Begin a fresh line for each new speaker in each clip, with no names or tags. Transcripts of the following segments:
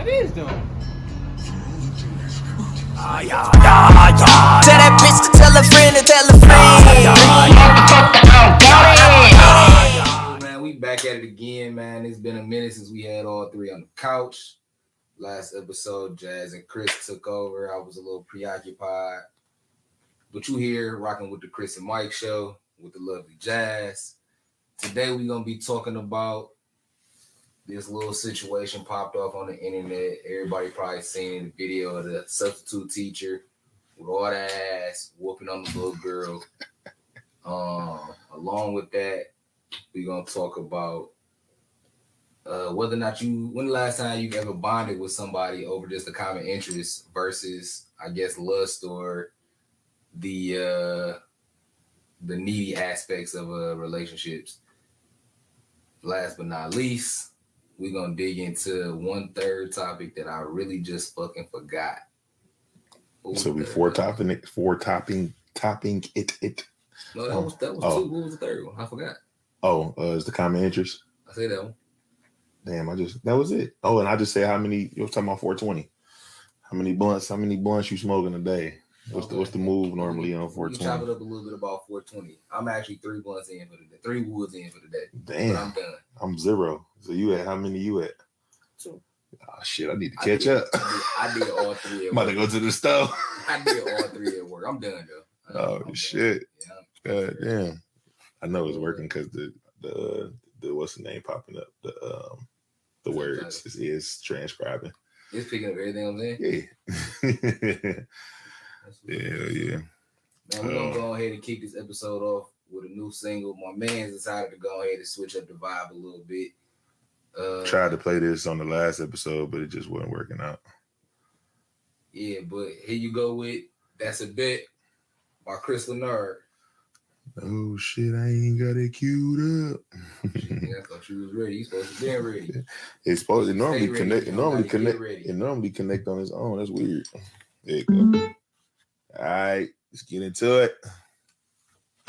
That is them.
Tell that bitch to tell a friend to tell a friend.
Man, we back at it again, man. It's been a minute since we had all three on the couch. Last episode, Jazz and Chris took over. I was a little preoccupied. But you here rocking with the Chris and Mike show with the lovely Jazz. Today we're going to be talking about this little situation popped off on the internet. Everybody probably seen the video of the substitute teacher with all that ass whooping on the little girl. Along with that, we're going to talk about whether or not when the last time you ever bonded with somebody over just a common interest versus, I guess, lust or the needy aspects of relationships. Last but not least, we're going to dig into one third topic that I really just fucking forgot.
So before topping it.
No, that was two. What was the third one? I forgot.
It's the common interest.
I say that one.
Damn, that was it. Oh, and I just say how many, you were talking about 420. How many blunts you smoking a day? What's the move normally on 420?
You chop it up a little bit about 420. I'm actually 3 blunts in for the day. 3 woods in for the day.
Damn.
But I'm done.
I'm 0. So you at how many you at?
2.
Oh shit, I need to catch up.
I did all 3 at
I'm about to go to the stove.
I did all 3 at work. I'm done though.
I'm shit.
Yeah.
God damn. I know it's working because the what's the name popping up? The words is transcribing.
It's picking up everything I'm saying?
Yeah. Yeah.
Man, we're gonna go ahead and kick this episode off with a new single. My man decided to go ahead and switch up the vibe a little bit.
Tried to play this on the last episode, but it just wasn't working out.
Yeah, but here you go with That's a Bet by Chris Leonard.
Oh shit, I ain't got it queued up.
I thought you was ready. You supposed to be ready.
It normally connect. It normally connect on its own. That's weird. There you go. All right, let's get into it.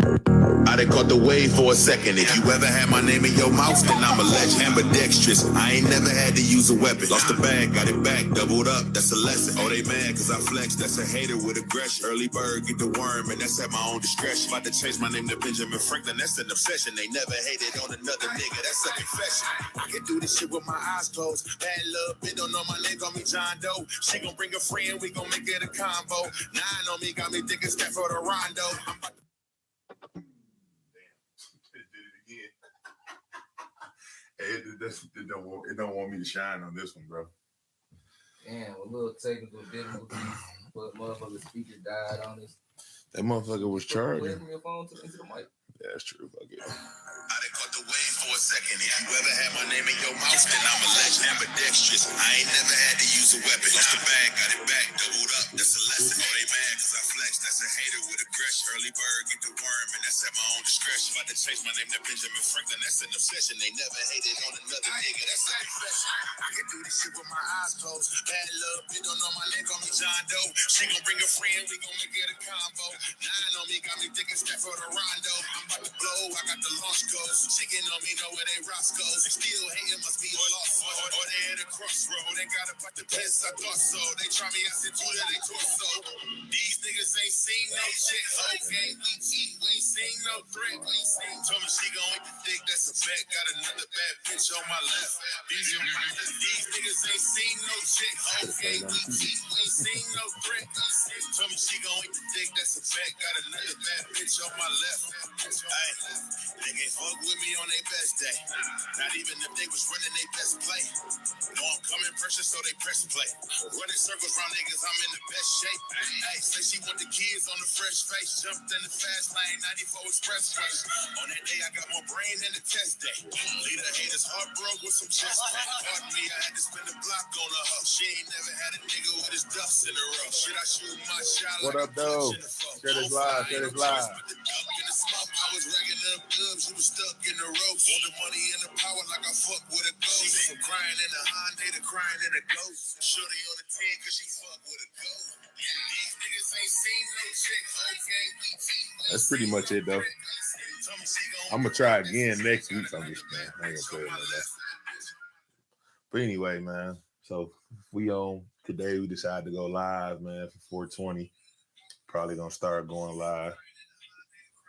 I done caught the wave for a second. If you ever had my name in your mouth, then I'm a legend. Ambidextrous, I ain't never had to use a weapon. Lost the bag, got it back, doubled up, that's a lesson. Oh, they mad cause I flex, that's a hater with aggression. Early bird, get the worm, and that's at my own discretion. About to change my name to Benjamin Franklin, that's an obsession. They never hated on another nigga, that's a confession. I can do this shit with my eyes closed. Bad love, bitch, don't know my name, call me John Doe. She gon' bring a friend, we gon' make it a combo. 9 on me, got me thinking step for the rondo. I'm about to
It don't want me to shine on this one, bro.
Damn, a little technical difficulties, but motherfucker's speaker died on us.
That motherfucker was charging.
Away from your phone into the mic.
Yeah, that's true. Fuck it.
I done caught the wave for a second. If you ever had my name in your mouth, then I'm a legend. Ambidextrous, I ain't never had to use a weapon. Lost the bag, got it back, doubled up, that's a lesson. Oh, they mad cause I flex, that's a hater with aggression. Early bird, get the worm, and that's at my own discretion. About to change my name to Benjamin Franklin, that's an obsession. They never hated on another nigga, that's a confession. I can do this shit with my eyes closed. Bad love, bitch, don't know my name, call me John Doe. She gon' bring a friend, we gon' make it a combo. 9 on me, got me thinking step for the rondo. I'm about to blow, I got the launch codes. Chicken on me, know where they Roscoe's. Still hating, must be a lost soul. Or they at a crossroad, they got about the piss, I thought so. They try me, I said, to they torso. These niggas ain't seen no shit. Okay, we eat, we ain't seen no threat. We ain't seen. Told me she gon' eat the dick, that's a bet. Got another bad bitch on my left. These niggas ain't seen no shit. Okay, we eat, we ain't seen no threat. Told me she gon' eat the dick, that's a bet. Got another bad bitch on my left. Ay, they can't fuck with me on their best day. Not even if they was running their best play. Know I'm coming pressure, so they press play. Running circles around niggas, I'm in the best shape. Hey, say she want the kids on the fresh face. Jumped in the fast lane, 94 expressway. On that day, I got more brain than the test day. Leader haters heart broke with some chest pain. Pardon me, I had to spend a block on her. She ain't never had a nigga with his ducks in a row. Should I shoot my shot?
What up, though? Share this live.
I was racking up dubs, you was stuck in the ropes. Want the money and the power like I fuck with a ghost. From crying in the Hyundai to crying in a ghost. Shorty on the 10 cause she fuck with a ghost. These niggas ain't seen no chick. Okay,
That's pretty much it, though. I'm gonna try again next week. I'm just, man, I ain't gonna play it like that. But anyway, man. So we today. We decided to go live, man, for 420. Probably gonna start going live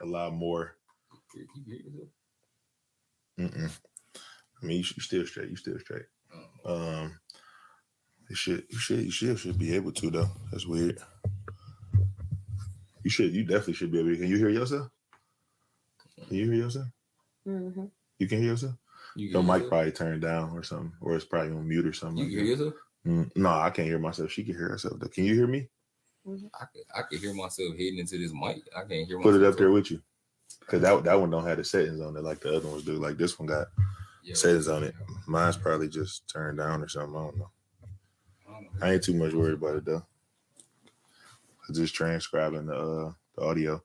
a lot more. I mean, you still straight. You still straight. You should be able to though. That's weird. You definitely should be able to. Can you hear yourself? Can you hear yourself?
Mm-hmm.
You can hear yourself? Your mic probably turned down or something, or it's probably on mute or something.
You can hear yourself?
No, I can't hear myself. She can hear herself. Can you hear me?
Mm-hmm.
I can hear myself hitting into this mic. I can't hear myself.
Put it up there with you. Because that one don't have the settings on it like the other ones do. Like this one got settings on it. Mine's probably just turned down or something. I don't know. I ain't too much worried about it though. I'm just transcribing the audio.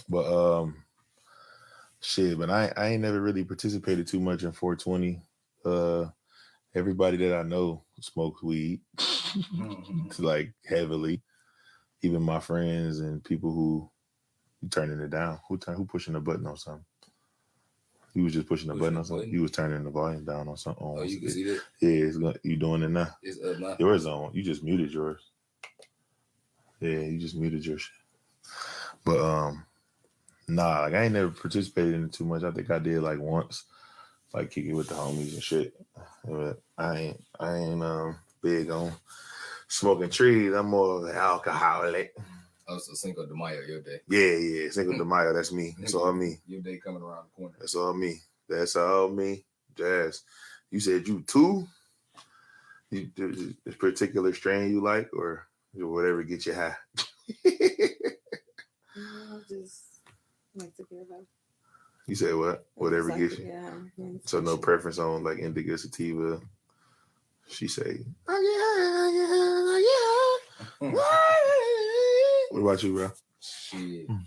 But shit, but I ain't never really participated too much in 420. Everybody that I know smokes weed, like heavily. Even my friends and people who turning it down. Who pushing the button on something? He was just pushing the button on something. He was turning the volume down on something.
Oh, you can see that?
Yeah, you doing it now.
It's up now.
Yours on. You just muted yours. Yeah, you just muted your shit. But nah, like I ain't never participated in it too much. I think I did like once, like kick it with the homies and shit. But I ain't big on smoking trees. I'm more of an alcoholic.
Oh, so Cinco de Mayo, your day.
Yeah, Cinco de Mayo, that's me. That's all me.
Your day coming around the corner.
That's all me. That's all me. Jazz, you said you too? This particular strain you like or whatever gets you high?
I just like to get high.
You said what? Whatever gets you.
Yeah.
So no preference on like indica, sativa. She say, oh yeah. What about you, bro?
Shit. I ain't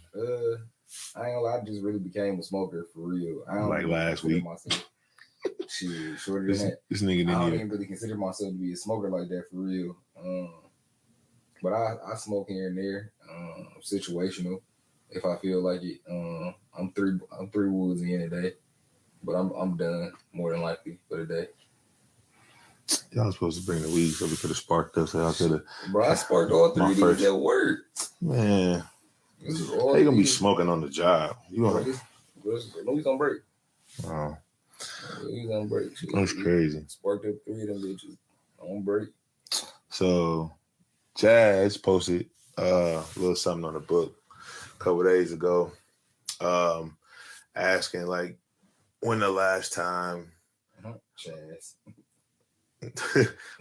gonna lie, I just really became a smoker for real. I don't
like
really
last week.
Myself. Shit, shorter than that.
This nigga
I don't
didn't
even really consider myself to be a smoker like that for real. But I smoke here and there, situational. If I feel like it, I'm three woods in a day, but I'm done more than likely for the day.
Y'all was supposed to bring the weed so we could have sparked us. So I could have.
Bro, I sparked all three of these at work.
Man, how you gonna be smoking on the job? You gonna?
Louis on break.
Oh,
Louis on break. Shit.
That's crazy.
Sparked up three of them bitches on break.
So, Jazz posted a little something on the book a couple days ago, asking like, when the last time,
Chaz.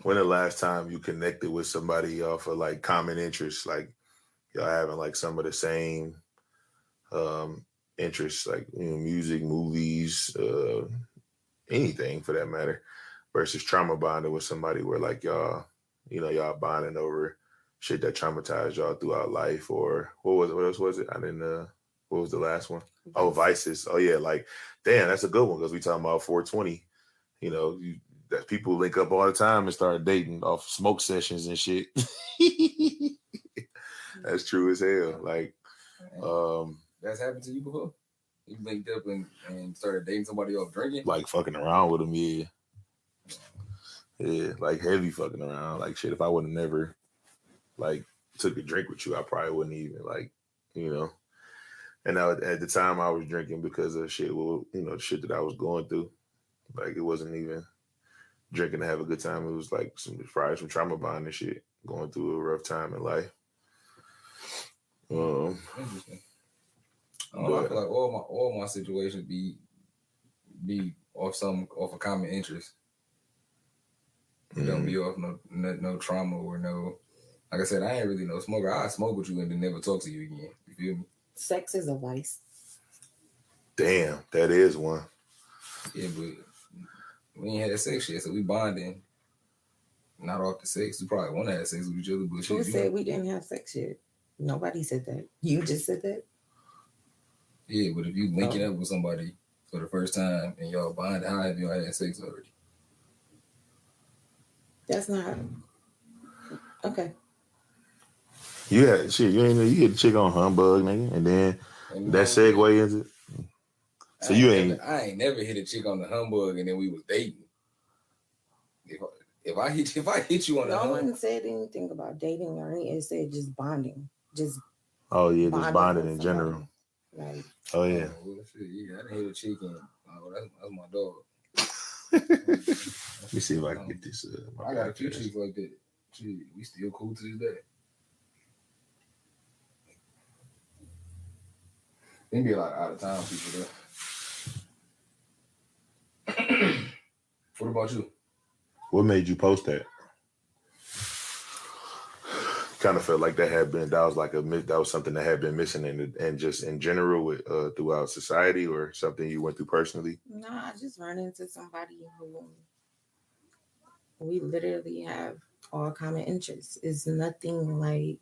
when the last time you connected with somebody off of like common interests, like y'all having like some of the same interests, like music, movies, anything for that matter, versus trauma bonding with somebody where like y'all bonding over shit that traumatized y'all throughout life, or what else was it? What was the last one? Oh, Vices. Oh yeah, like damn, that's a good one because we talking about 420. That people link up all the time and start dating off smoke sessions and shit. That's true as hell. Like,
that's happened to you before? You linked up and started dating somebody off drinking?
Like fucking around with them, yeah. Yeah, like heavy fucking around. Like shit, if I would have never like took a drink with you, I probably wouldn't even like, And at the time I was drinking because of shit, shit that I was going through. Like it wasn't even drinking to have a good time. It was like some trauma bond and shit, going through a rough time in life.
Interesting. I feel like all my situations be off a common interest. It don't be off no trauma or no. Like I said, I ain't really no smoker. I smoke with you and then never talk to you again. You feel me?
Sex is a vice.
Damn, that is one.
Yeah, but we ain't had sex yet, so we bonding. Not off the sex. We probably want to have sex with each other, but
who said we didn't have sex yet? Nobody said that. You just said that.
Yeah, but if you linking up with somebody for the first time and y'all bond, how have y'all had sex already?
That's not okay.
Yeah, shit. You hit a chick on humbug, nigga, and then that segue into. So I ain't
never hit a chick on the humbug and then we was dating. If I hit you on the
No
hump,
one said anything about dating or anything. It said just bonding. Just
Oh yeah, just bonding
with
in
somebody.
general.
Like,
Oh yeah.
well, shit, yeah, I done hit a chicken. Oh, that's my dog.
Let me see if I can get this.
I got a few chicks like that. Shit, we still cool to this day. They be a lot of out of town people there. What about you?
What made you post that? Kind of felt like that was something that had been missing and just in general with throughout society, or something you went through personally.
no, I just run into somebody who we literally have all common interests. It's nothing like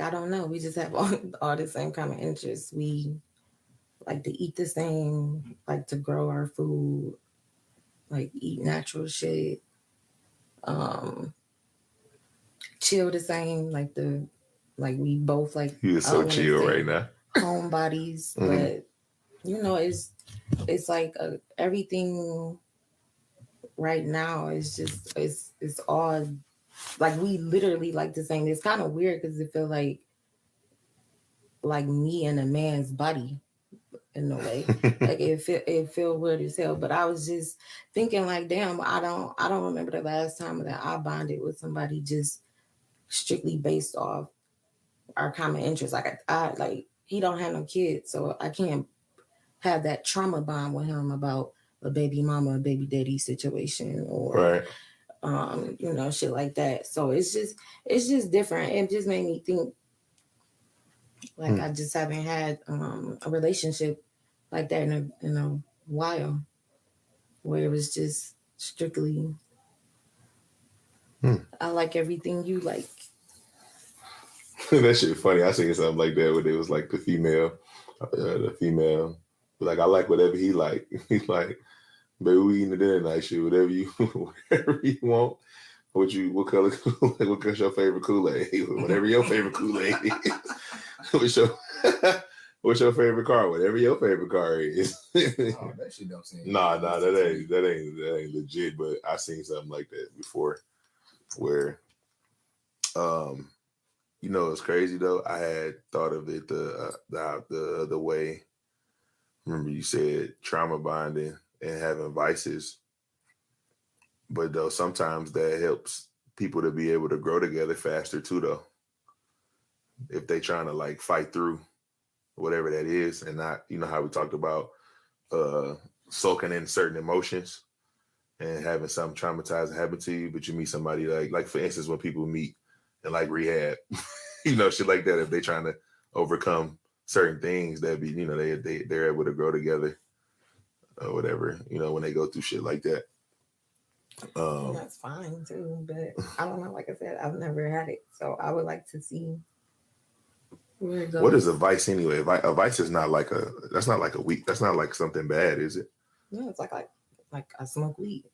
I don't know. We just have all the same common interests. We like to eat the same, like to grow our food, like eat natural shit, chill the same, like we both like
You are so
wanna
chill
say
right now.
homebodies, but it's like everything right now is just it's all like we literally like the same. It's kind of weird because it feel like me and a man's body in a way. Like it feel weird as hell. But I was just thinking like, damn, I don't remember the last time that I bonded with somebody just strictly based off our common interests. Like I like he don't have no kids, so I can't have that trauma bond with him about a baby mama, a baby daddy situation, or
Right.
shit like that. So it's just different. It just made me think like I just haven't had a relationship like that in a while, where it was just strictly I like everything you like.
That shit funny. I seen something like that where it was like the female, like I like whatever he like. He's like, baby, we eating the dinner night shit, whatever you want. What color Kool-Aid? What color's your favorite Kool-Aid? Whatever your favorite Kool-Aid is. What's your favorite car? Whatever your favorite car is.
Oh, that shit don't seem.
Nah, that ain't legit. But I seen something like that before, where, it's crazy though. I had thought of it the way. Remember, you said trauma bonding and having vices, but though sometimes that helps people to be able to grow together faster too, though. If they trying to like fight through whatever that is, and not, how we talked about sulking in certain emotions and having something traumatizing happen to you, but you meet somebody like for instance, when people meet in like rehab, shit like that. If they trying to overcome certain things, that be, they're able to grow together or whatever, when they go through shit like that.
That's fine too, but I don't know. Like I said, I've never had it, so I would like to see where it goes.
What is a vice anyway? A vice is not like that's not like something bad, is it?
No, it's like I smoke weed.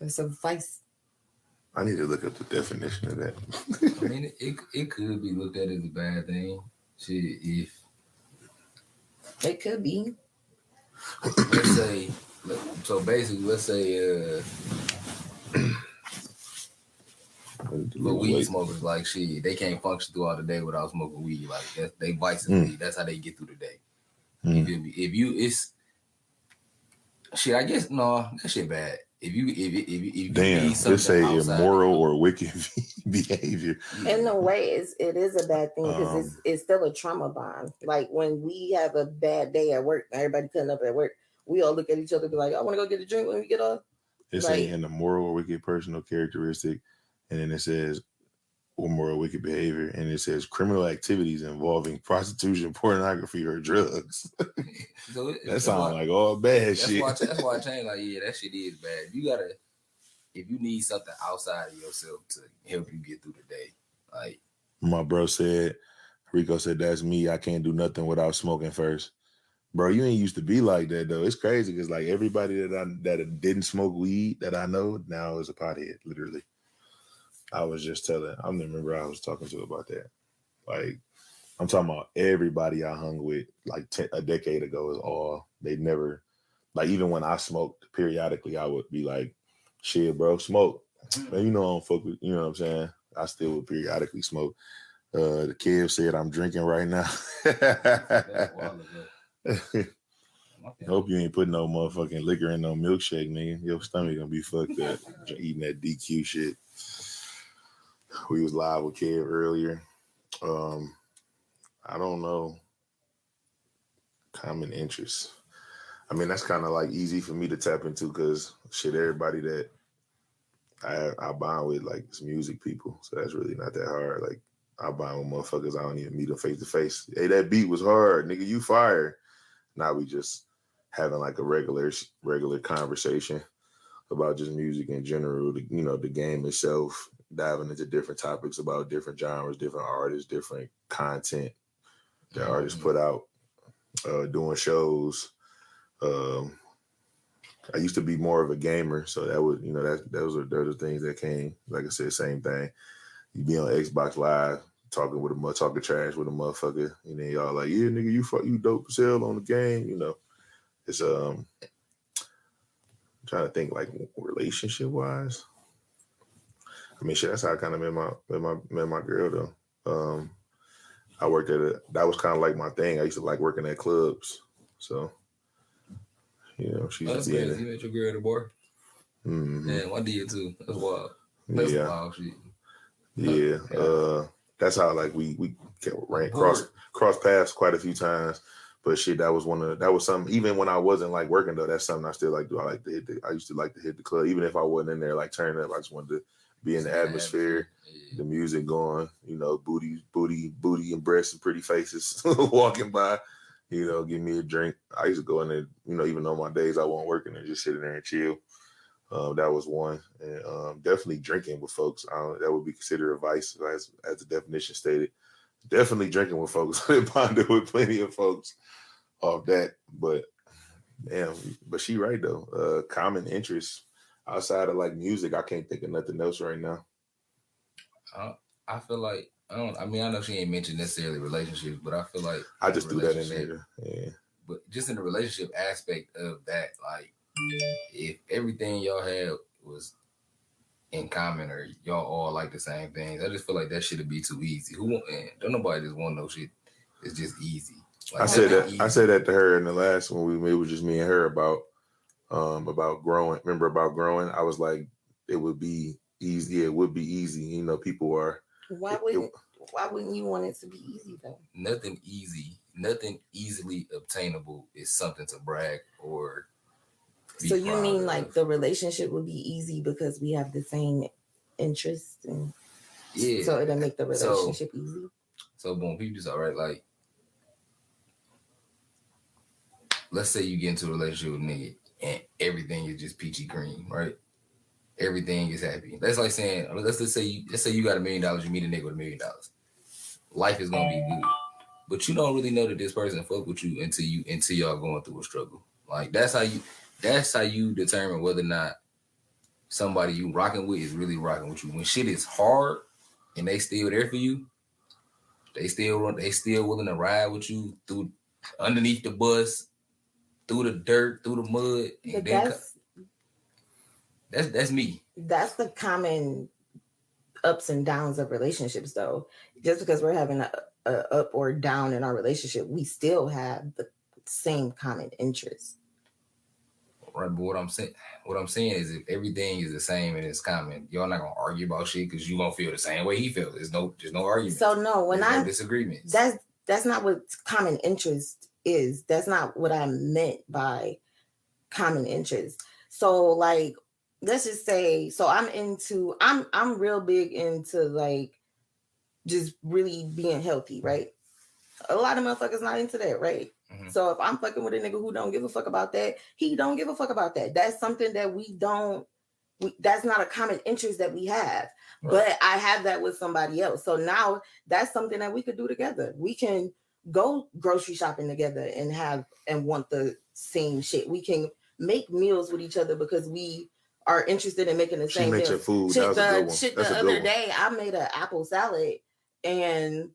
It's a vice.
I need to look up the definition of that.
I mean, it could be looked at as a bad thing. Shit, if
it could be.
Let's say, so basically, let's say, but weed smokers like shit, they can't function throughout the day without smoking weed. Like they vice weed. That's how they get through the day. You feel me? It's shit. I guess no, that shit bad. If you
damn, let's say immoral or wicked behavior.
In a way, it is a bad thing because it's still a trauma bond. Like when we have a bad day at work, everybody cutting up at work, we all look at each other and be like, I want to go get a drink when we get off.
It's saying an immoral or wicked personal characteristic, and then it says immoral wicked behavior, and it says criminal activities involving prostitution, pornography, or drugs. So that sounds like all bad shit.
That's why I changed. Like, yeah, that shit is bad. If you need something outside of yourself to help you get through the day, like
my bro said, Rico said, that's me. I can't do nothing without smoking first. Bro, you ain't used to be like that though. It's crazy because like everybody that didn't smoke weed that I know now is a pothead, literally. I was just telling, I don't remember I was talking to about that. Like, I'm talking about everybody I hung with like a decade ago is all, they never like even when I smoked periodically, I would be like, shit, bro, smoke. Man, you know I don't fuck with, you know what I'm saying? I still would periodically smoke. The kid said I'm drinking right now. Hope you ain't putting no motherfucking liquor in no milkshake, nigga. Your stomach gonna be fucked up eating that DQ shit. We was live with Kev earlier. I don't know. Common interests. I mean, that's kind of like easy for me to tap into because shit, everybody that I bond with, like, it's music people. So that's really not that hard. Like, I bond with motherfuckers. I don't even meet them face to face. Hey, that beat was hard, nigga. You fire. Now we just having like a regular conversation about just music in general. The game itself, diving into different topics about different genres, different artists, different content that artists put out, doing shows. I used to be more of a gamer, so that would, those are the things that came. Like I said, same thing. You be on Xbox Live talking trash with a motherfucker, and then y'all like, yeah, nigga, you dope as hell on the game. It's I'm trying to think like relationship wise. I mean, shit, that's how I kind of met my girl though. I worked that was kind of like my thing. I used to like working at clubs, so. She used to be in it.
You met your girl at the bar?
Mm-hmm.
Man, I did too. That's wild. That's wild shit.
Yeah. That's how like we cross paths quite a few times. But shit, that was something. Even when I wasn't like working though, that's something I still like do. I used to like to hit the club, even if I wasn't in there like turning up. I just wanted to be in the atmosphere, the music going. Booty and breasts and pretty faces walking by. Give me a drink. I used to go in there, even on my days I wasn't working and just sitting there and chill. That was one. And definitely drinking with folks. That would be considered a vice, as the definition stated. Definitely drinking with folks. I bonded with plenty of folks off that. But, damn, she right, though. Common interests outside of, like, music, I can't think of nothing else right now.
I feel like, I know she ain't mentioned necessarily relationships, but I feel like
I just threw that in there. Yeah.
But just in the relationship aspect of that, like if everything y'all had was in common or y'all all like the same things, I just feel like that shit'd be too easy. Don't nobody just want no shit. It's just easy. Like,
I said that to her in the last one it was just me and her about growing. Remember about growing? I was like, it would be easy. Yeah, it would be easy. People are.
Why wouldn't you want it to be easy though?
Nothing easily obtainable is something to brag or.
So you mean like the relationship would be easy because we have the same interests, and so it'll make the relationship easy. So
boom, people just all right. Like, let's say you get into a relationship with a nigga and everything is just peachy cream, right? Everything is happy. That's like saying, let's say you got $1 million, you meet a nigga with $1 million. Life is gonna be good, but you don't really know that this person fuck with you until y'all going through a struggle. Like that's how you determine whether or not somebody you rocking with is really rocking with you. When shit is hard and they still there for you, they still willing to ride with you through underneath the bus, through the dirt, through the mud. And that's me.
That's the common ups and downs of relationships, though. Just because we're having a up or down in our relationship, we still have the same common interest.
Right, but what I'm saying is, if everything is the same and it's common, y'all not gonna argue about shit because you gonna feel the same way he feels. There's no argument.
So no, no
disagreements.
That's not what common interest is. That's not what I meant by common interest. So like, let's just say, so I'm real big into like just really being healthy, right? A lot of motherfuckers not into that, right? Mm-hmm. So if I'm fucking with a nigga who don't give a fuck about that, he don't give a fuck about that. That's something that that's not a common interest that we have. Right. But I have that with somebody else. So now that's something that we could do together. We can go grocery shopping together and want the same shit. We can make meals with each other because we are interested in making the same meal.
Food. That was a good one.
The other day, I made an apple salad and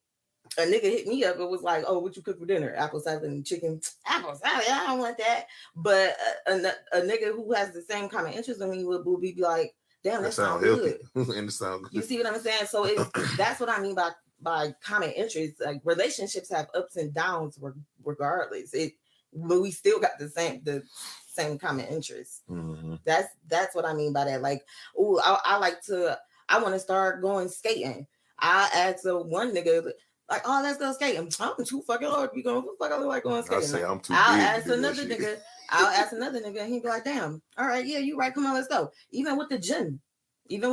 a nigga hit me up and was like, "Oh, what you cook for dinner? Apple salad and chicken." Apple salad, I don't want that. But a nigga who has the same kind of interest in me will be like, "Damn, that sounds good."
And it sound good.
You see what I'm saying? So that's what I mean by common interests. Like relationships have ups and downs regardless. But we still got the same common interests.
Mm-hmm.
That's what I mean by that. Like, oh, I want to start going skating. I asked one nigga, like, "Oh, let's go skating." I'm too fucking old. You going? What the fuck I look like going skating?
I say I'm too
I'll
big.
ask another nigga. I'll ask another nigga, and he'd be like, "Damn, all right, yeah, you right. Come on, let's go." Even with the gym, if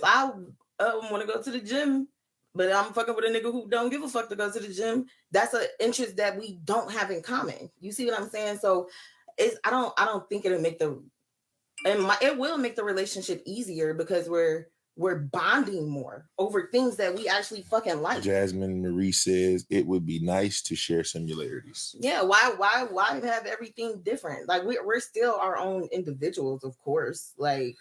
I want to go to the gym, but I'm fucking with a nigga who don't give a fuck to go to the gym, that's an interest that we don't have in common. You see what I'm saying? So I don't think it'll make it will make the relationship easier because we're bonding more over things that we actually fucking like.
Jasmine Marie says it would be nice to share similarities.
Yeah, why have everything different? Like we're still our own individuals, of course. Like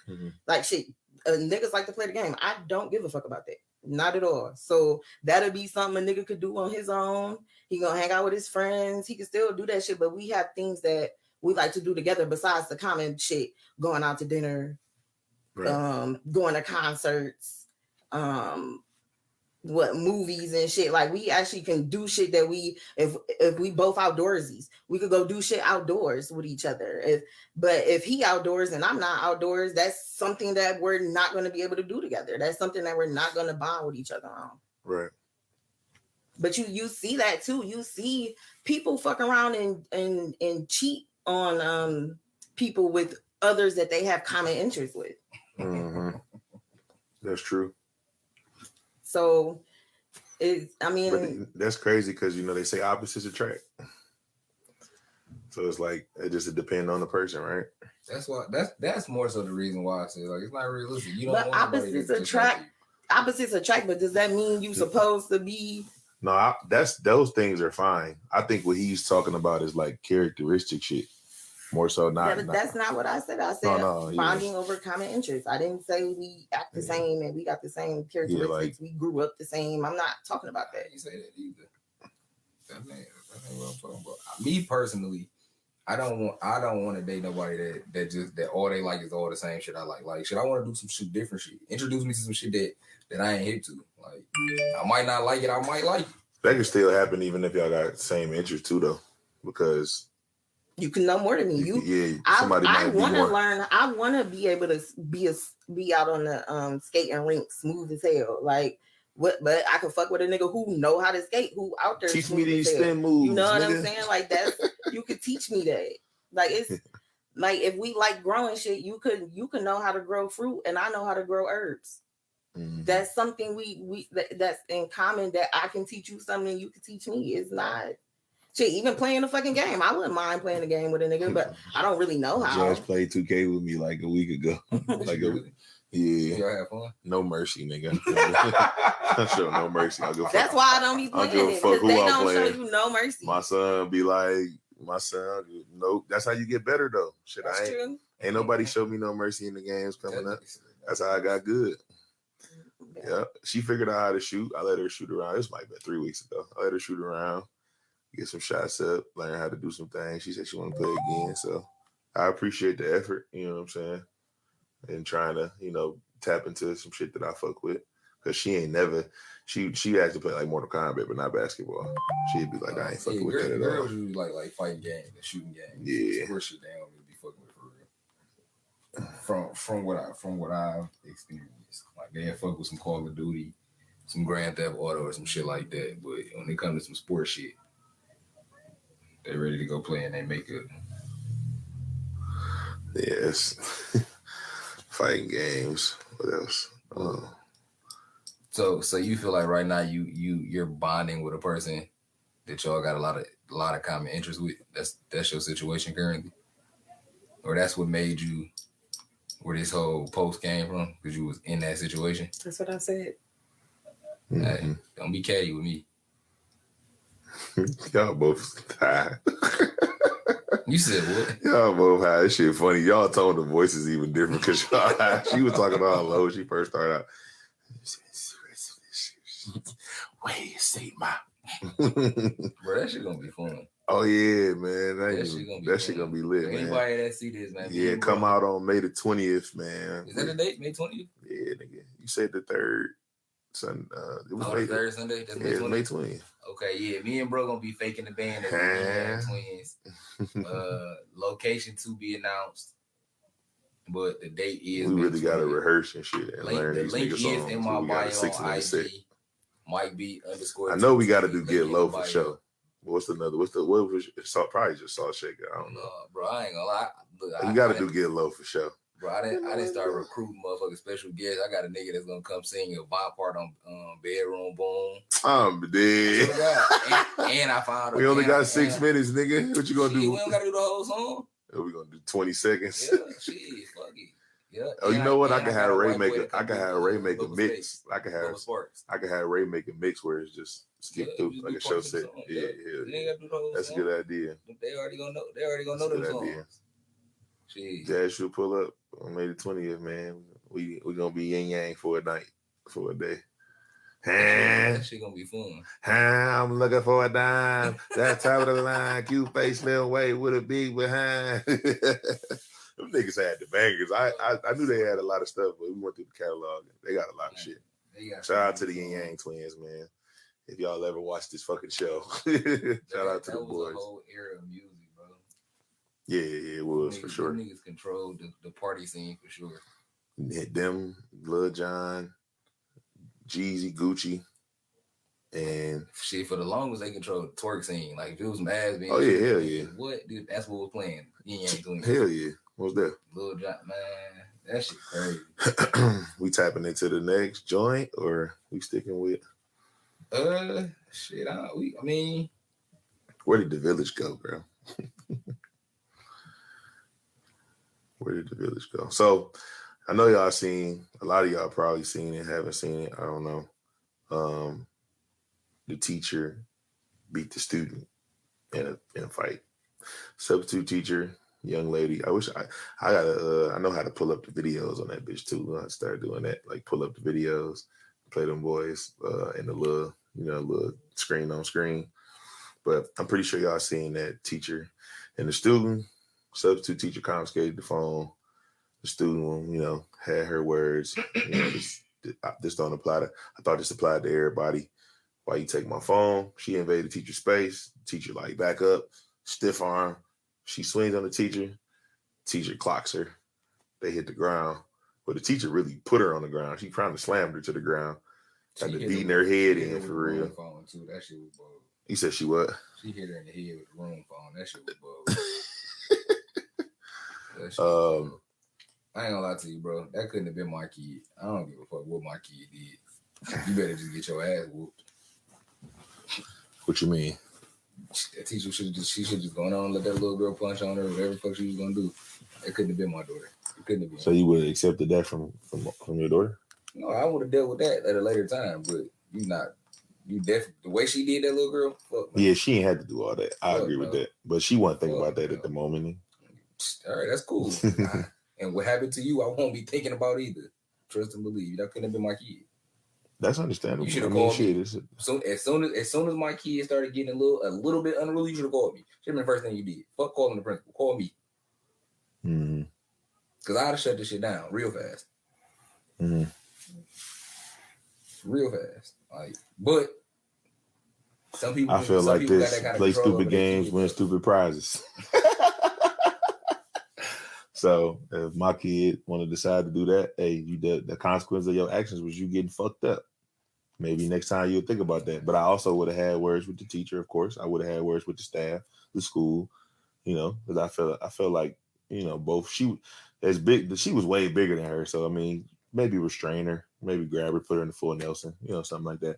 like shit, niggas like to play the game. I don't give a fuck about that. Not at all. So that'll be something a nigga could do on his own. He gonna hang out with his friends. He can still do that shit, but we have things that we like to do together besides the common shit, going out to dinner, right. Going to concerts, movies and shit. Like we actually can do shit that if we both outdoorsies, we could go do shit outdoors with each other. But if he outdoors and I'm not outdoors, that's something that we're not going to be able to do together. That's something that we're not going to bond with each other on.
Right.
But you see that too. You see people fuck around and cheat on people with others that they have common interests with.
Mm-hmm. That's true.
So, but
that's crazy because they say opposites attract. So it's like it depends on the person, right?
That's why that's more so the reason why I say like it's not realistic. You don't
want opposites attract. Opposites attract, but does that mean you supposed to be?
No, those things are fine. I think what he's talking about is like characteristic shit. More so not.
Yeah, but that's not what I said. I said bonding over common interests. I didn't say we act the same and we got the same characteristics. We grew up the same. I'm not talking about that.
You say that either. That ain't what I'm talking about. Me personally, I don't want to date nobody that all they like is all the same shit I like. Like shit, I want to do some shit different shit. Introduce me to some shit that I ain't hip to. Like I might not like it. I might like it.
That can still happen even if y'all got the same interest too, though, because.
You can know more than me. I want to learn. I want to be able to be out on the skating rink smooth as hell. Like what? But I can fuck with a nigga who know how to skate, who out there
teach me these spin moves.
You know what I'm saying? Like you could teach me that. Like it's like if we like growing shit, you can know how to grow fruit, and I know how to grow herbs. Mm-hmm. That's something that's in common. That I can teach you something, and you can teach me. It's not. Shit, even playing the fucking game. I wouldn't mind playing the game with a nigga, but I don't really know how.
Jazz played 2K with me like a week ago. Yeah.
Y'all have fun?
No mercy, nigga. I show no mercy.
That's why I don't be playing it. Because they don't show you no mercy.
My son be like, nope. That's how you get better though. Shit, ain't nobody showed me no mercy in the games coming up. That's how I got good. Yeah. She figured out how to shoot. I let her shoot around. This might have been 3 weeks ago. I let her shoot around. Get some shots up, learn how to do some things. She said she want to play again. So I appreciate the effort, you know what I'm saying? And trying to, tap into some shit that I fuck with. Because she ain't never, she has to play like Mortal Kombat, but not basketball. She'd be like, I ain't fucking with that at all.
Girls usually like fighting games and shooting games.
Yeah.
Sports shit they don't really be fucking with for real. From what I've experienced. Like they fuck with some Call of Duty, some Grand Theft Auto or some shit like that. But when it comes to some sports shit, they ready to go play and they make it.
Yes. Fighting games. What else?
So you feel like right now you're bonding with a person that y'all got a lot of common interests with. That's your situation currently, or that's what made you where this whole post came from because you was in that situation.
That's what I said.
Mm-hmm.
Hey, don't be catty with me.
Y'all both high.
You said what?
Y'all both high. This shit funny. Y'all tone the voices even different because y'all high. She was talking all low. She first started out. Wait, say my.
Bro, that shit gonna be fun.
Oh yeah, man.
That shit gonna be
lit, man.
Anybody that see this, man.
Yeah, come out on May the 20th, man.
Is that the date? May 20th?
Yeah, nigga. You said the third Sunday. It was May,
the third Sunday? That's May 20th?
May 20th.
Okay, yeah. Me and bro gonna be faking the band as the twins. Location to be announced. But the date is.
We really gotta rehearse and shit and learn these
link
niggas
is
songs.
in my bio on IG. Mike B _.
I know we got to do Get Low for sure. What was probably just Salt Shaker? I don't know,
bro. I ain't gonna lie. Look,
you got to do Get Low for sure.
Bro, I didn't start recruiting motherfucking special guests. I got a nigga that's gonna come sing a vibe part on Bedroom Boom.
I'm dead.
And I found
we only got 6 minutes, nigga. What you gonna do?
We don't gotta do the whole song.
We gonna do 20 seconds.
Yeah, shit, fuck it. Yeah.
Oh, you know what? I can have Ray make a mix. I can have Ray make a mix where it's just skip through like a show set. Yeah. That's a good idea.
They already gonna know them songs.
Jazz should pull up on May the 20th, man. We gonna be yin yang for a night, for a day.
That shit gonna be fun.
I'm looking for a dime. That top of the line, cute face, little way with a big behind. Them niggas had the bangers. I knew they had a lot of stuff, but we went through the catalog. They got a lot of shit. Shout out to the Yin Yang Twins, man. If y'all ever watched this fucking show, shout out to the boys.
That was a whole era of music, bro.
Yeah, it was for sure.
Them niggas controlled the party scene for sure.
Them, Lil Jon, Jeezy, Gucci, and
shit. For the longest, they controlled the twerk scene. Like if it was some ass being.
Oh yeah, hell yeah.
What, dude? That's what was playing. Yin Yang Twins.
Hell yeah. What's that?
Lil Jon, man, that shit crazy.
We tapping into the next joint, or we sticking with?
Shit. I mean,
where did the village go, bro? Where did the village go? So, I know y'all seen a lot of y'all probably seen it, haven't seen it. I don't know. The teacher beat the student in a fight. Substitute teacher. Young lady, I wish I know how to pull up the videos on that bitch too. I start doing that, like pull up the videos, play them boys in the little screen on screen. But I'm pretty sure y'all seen that teacher and the student. Substitute teacher confiscated the phone. The student, had her words. This don't apply to. I thought this applied to everybody. Why you take my phone? She invaded the teacher's space. Teacher back up, stiff arm. She swings on the teacher. Teacher clocks her. They hit the ground. But the teacher really put her on the ground. She trying to slam her to the ground. Got to beating her head in for real.
Phone too. That shit was bold.
You said she what?
She hit her in the head with the room phone. That shit was bold. I ain't gonna lie to you, bro. That couldn't have been my kid. I don't give a fuck what my kid did. You better just get your ass whooped.
What you mean?
That teacher should just gone on and let that little girl punch on her, whatever the fuck she was gonna do. It couldn't have been my daughter. It couldn't have been.
So you would have accepted that from your daughter?
No, I would have dealt with that at a later time, but you definitely the way she did that little girl. Fuck,
yeah, she ain't had to do all that. I agree with that, but she wasn't thinking about that at the moment.
All right, that's cool. And what happened to you, I won't be thinking about either. Trust and believe. That couldn't have been my kid.
That's understandable.
You should have called me. So as soon as my kid started getting a little bit unruly, you should have called me. Should have been the first thing you did. Fuck calling the principal. Call me.
Mm-hmm.
Cause I'd have shut this shit down real fast.
Mm-hmm.
Real fast. But some people.
I feel like this. Play stupid games, win stupid prizes. So if my kid want to decide to do that, hey, the consequence of your actions was you getting fucked up. Maybe next time you'll think about that. But I also would have had words with the teacher, of course. I would have had words with the staff, the school, because I feel like, both she was way bigger than her. So I mean, maybe restrain her, maybe grab her, put her in the full Nelson, something like that.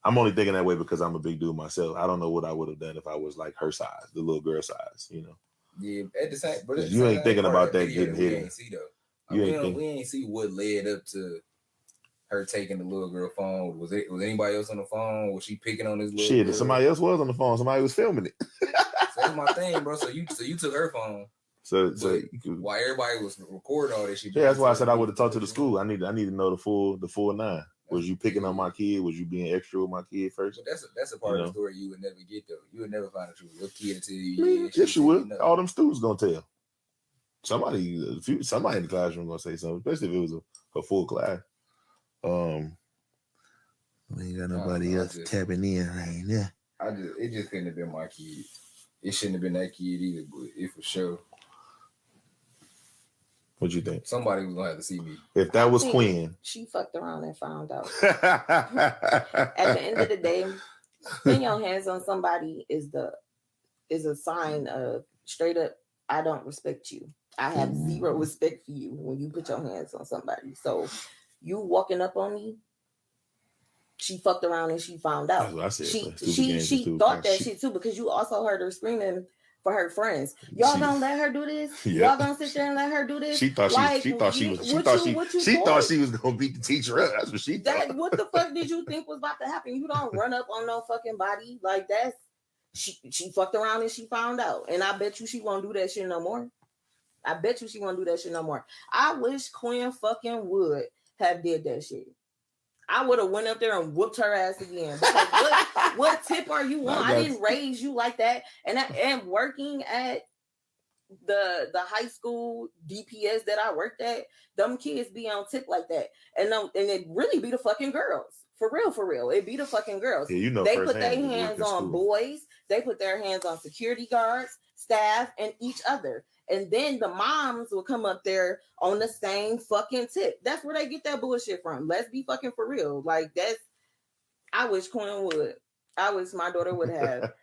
I'm only thinking that way because I'm a big dude myself. I don't know what I would have done if I was like her size, the little girl size,
Yeah, at the same, but
you ain't thinking about that getting hit.
We ain't see though. We ain't see what led up to her taking the little girl phone. Was anybody else on the phone? Was she picking on this little
shit?
Girl?
Somebody else was on the phone. Somebody was filming it.
So that's my thing, bro. So you took her phone.
So
while everybody was recording all this shit.
Yeah, that's why I said I would have talked to the school. I need to know the full 9. Was you picking on my kid? Was you being extra with my kid first?
But that's a part of the story you would never get though. You would never find the truth. Your kid until
you. Yes, you would. All them students gonna tell. Somebody in the classroom gonna say something, especially if it was a full class. We ain't got nobody else tapping in right now.
It just couldn't have been my kid. It shouldn't have been that kid either, but it for sure.
What you think?
Somebody was gonna have to see me.
If that was Quinn,
she fucked around and found out. At the end of the day, putting your hands on somebody is a sign of straight up, I don't respect you. I have zero respect for you when you put your hands on somebody. So you walking up on me, she fucked around and she found out.
That's what I said.
She thought that shit too, because you also heard her screaming for her friends. Y'all gonna let her do this? Yeah. Y'all gonna sit there and let her do this?
She thought she thought she was gonna beat the teacher up. That's what she thought.
What the fuck did you think was about to happen? You don't run up on no fucking body like that. She fucked around and she found out. And I bet you she won't do that shit no more. I wish Quinn fucking would have did that shit. I would have went up there and whooped her ass again. Because what tip are you on? I didn't raise you like that. And working at the high school DPS that I worked at, them kids be on tip like that. And it really be the fucking girls. For real. It be the fucking girls.
Yeah, you know,
they put their hands on boys. They put their hands on security guards, staff, and each other. And then the moms will come up there on the same fucking tip. That's where they get that bullshit from. Let's be fucking for real. Like, I wish Quinn would. I wish my daughter would have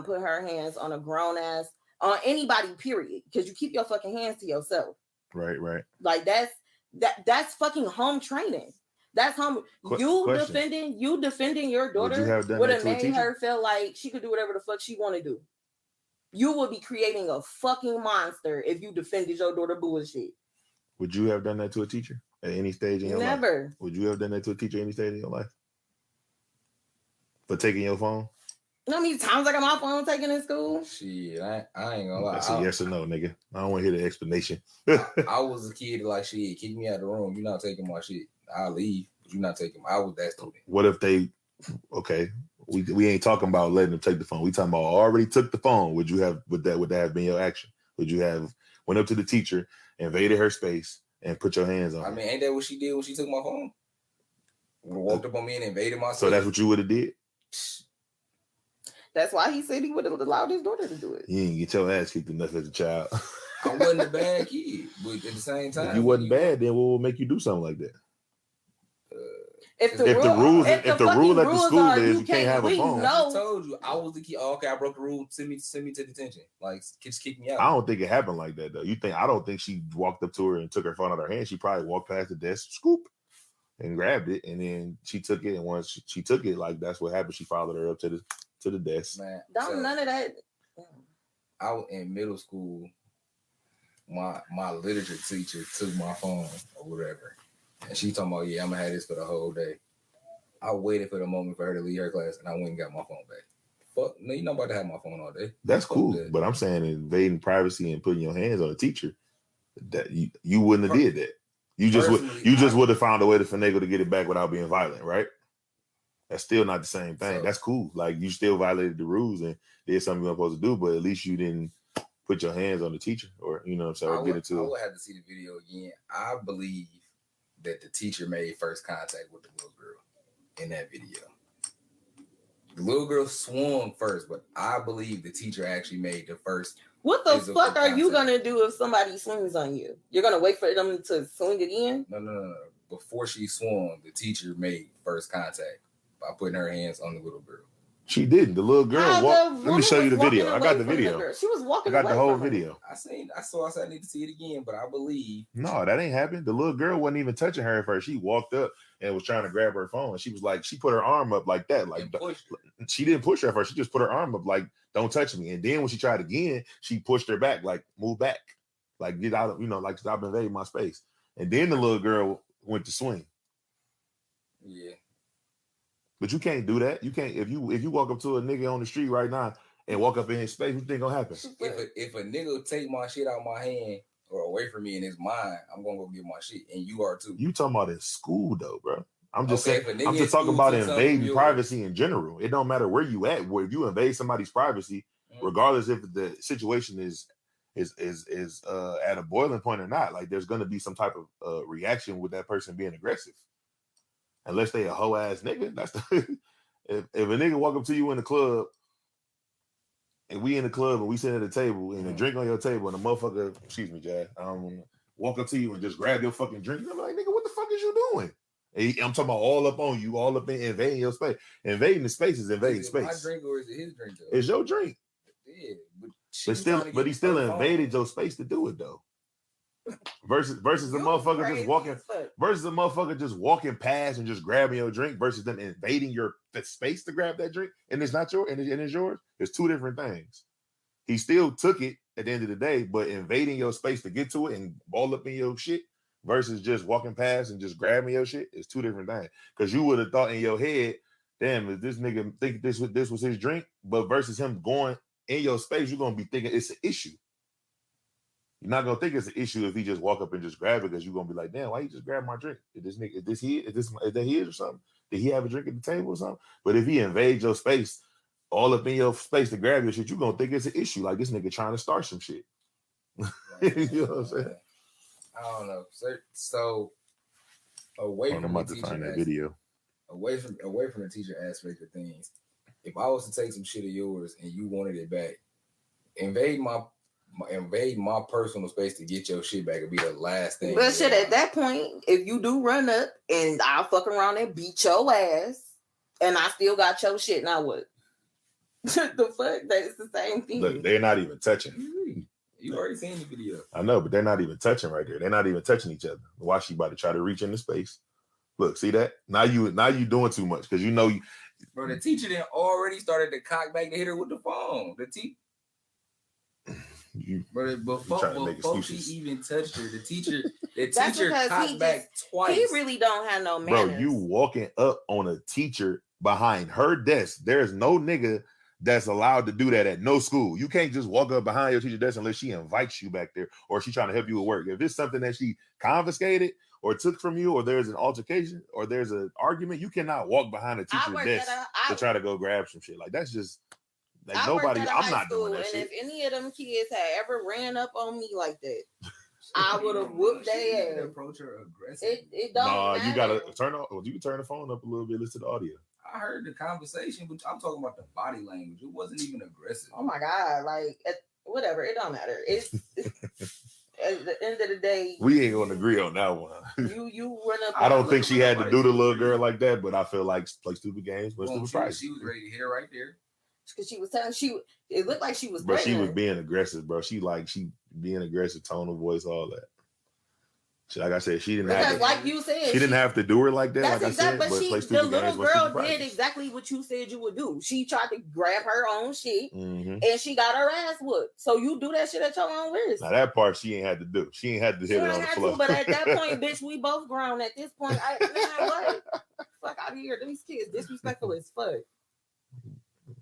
put her hands on a grown ass, on anybody, period. Because you keep your fucking hands to yourself.
Right.
Like, that's fucking home training. That's home. Defending your daughter would have made her feel like she could do whatever the fuck she want to do. You would be creating a fucking monster if you defended your daughter bullshit.
Would you have done that to a teacher at any stage in your life?
Never.
Would you have done that to a teacher at any stage in your life? For taking your phone?
You know how many times I got my phone taken in school?
Shit, I ain't gonna lie.
That's a yes or no, nigga. I don't want to hear the explanation.
I was a kid like, shit, kick me out of the room. You're not taking my shit. I'll leave, but you're not taking I was that student.
What if they, okay, we ain't talking about letting them take the phone. We talking about already took the phone. Would that have been your action? Would you have went up to the teacher, invaded her space, and put your hands on her?
I mean, ain't that what she did when she took my phone? Walked up on me and invaded my space.
So that's what you would have did?
That's why he said he would have allowed his daughter to do it.
You didn't get your ass kicked enough as a child.
I wasn't a bad kid, but at the same time,
if you wasn't bad, then what would make you do something like that?
If the rule at
the school is you can't have a phone.
I told you I was the kid. Oh, okay, I broke the rule. Send me to detention. Like, just kick me out.
I don't think it happened like that though. I don't think she walked up to her and took her phone out of her hand. She probably walked past the desk, scoop, and grabbed it, and then she took it. And once she took it, like that's what happened. She followed her up to the desk.
Man,
none of that.
I was in middle school. My literature teacher took my phone or whatever. And she talking about, yeah, I'm gonna have this for the whole day. I waited for the moment for her to leave her class, and I went and got my phone back. Fuck, no, you're not about to have my phone all day.
That's cool, but I'm saying invading privacy and putting your hands on a teacher, that you wouldn't have did that. You just would have found a way to finagle to get it back without being violent, right? That's still not the same thing. So, that's cool. Like, you still violated the rules and did something you're supposed to do, but at least you didn't put your hands on the teacher, or you know what I'm saying.
I would have to see the video again. I believe that the teacher made first contact with the little girl in that video. The little girl swung first, but I believe the teacher actually made the first.
What the fuck are you gonna do if somebody swings on you? You're gonna wait for them to swing again?
No. Before she swung, the teacher made first contact by putting her hands on the little girl.
She didn't. The little girl walked. Let me show you the video. I got the video.
She was walking.
I got the whole video.
I saw. I need to see it again, but I believe.
No, that ain't happened. The little girl wasn't even touching her at first. She walked up and was trying to grab her phone. She was like, she put her arm up like that. Like, she didn't push her at first. She just put her arm up like, don't touch me. And then when she tried again, she pushed her back, like, move back. Like, get out of, like, stop invading my space. And then the little girl went to swing.
Yeah.
But you can't do that. You can't if you walk up to a nigga on the street right now and walk up in his space, what you think gonna happen?
If a nigga take my shit out of my hand or away from me and it's mine, I'm gonna go get my shit, and you are too.
You talking about in school though, bro? I'm just
Okay,
saying.
if a nigga
I'm
in
just talking
school
about
took something from
invading
yours.
privacy in general. It don't matter where you at. If you invade somebody's privacy, regardless if the situation is at a boiling point or not, like there's gonna be some type of reaction with that person being aggressive. Unless they a hoe ass nigga. That's the if a nigga walk up to you in the club and we in the club and we sit at the table and a drink on your table and a motherfucker, excuse me, Jazz, walk up to you and just grab your fucking drink. I'm like, nigga, what the fuck is you doing? And I'm talking about all up on you, all up in invading your space. Invading the space is invading
Is it
space.
my drink or is it his drink though?
It's your drink.
Yeah, but
he still invaded your space to do it though. Versus the motherfucker just walking past and just grabbing your drink versus them invading your space to grab that drink and it's not yours and it's yours. It's two different things. He still took it at the end of the day, but invading your space to get to it and ball up in your shit versus just walking past and just grabbing your shit is two different things. Because you would have thought in your head, damn, if this nigga think this was his drink, but versus him going in your space, you're gonna be thinking it's an issue. You're not gonna think it's an issue if he just walk up and just grab it because you're gonna be like, damn, why you just grab my drink? Is that his or something? Did he have a drink at the table or something? But if he invades your space, all up in your space to grab your shit, you're gonna think it's an issue. Like this nigga trying to start some shit. You know what I'm saying?
I don't know. So away from the teacher
find that video.
Away from the teacher aspect of things, if I was to take some shit of yours and you wanted it back, invade my personal space to get your shit back would be the last thing.
But shit, at that point, if you do run up and I'll fuck around and beat your ass and I still got your shit, now what? The fuck? That's the same thing.
Look, they're not even touching.
You already seen the video.
I know, but they're not even touching right there. They're not even touching each other. Why she about to try to reach into space? Look, see that? Now you doing too much because you know you.
Bro, the teacher then already started to cock back to hit her with the phone. Before she even touched her, the teacher cocked back twice.
He really don't have no manners.
Bro, you walking up on a teacher behind her desk. There's no nigga that's allowed to do that at no school. You can't just walk up behind your teacher's desk unless she invites you back there or she's trying to help you with work. If it's something that she confiscated or took from you or there's an altercation or there's an argument, you cannot walk behind a teacher's desk to try to go grab some shit. Like that's just like nobody. I'm not doing that shit.
And if any of them kids had ever ran up on me like that, I would have whooped their ass.
Approach her aggressive.
It don't matter.
You gotta turn off. You can turn the phone up a little bit. Listen to the audio.
I heard the conversation, but I'm talking about the body language. It wasn't even aggressive.
Oh my god! Like whatever. It don't matter. It's at the end of the day,
we ain't gonna agree on that one.
You run up.
I don't think she had to do the little girl like that, but I feel like play stupid games, but stupid price.
She was ready to hit her right there.
Because she was telling it looked like she was.
But she was being aggressive, bro. She being aggressive, tone of voice, all that. Like I said, she didn't have to,
like you said,
she didn't have to do her like that.
That's
like
exactly,
I said,
but the little girl did exactly what you said you would do. She tried to grab her own shit, and she got her ass whooped. So you do that shit at your own risk.
Now that part she ain't had to do. She ain't had to hit it on the floor.
But at that point, bitch, we both grown. At this point, what? Fuck out of here. These kids disrespectful as fuck.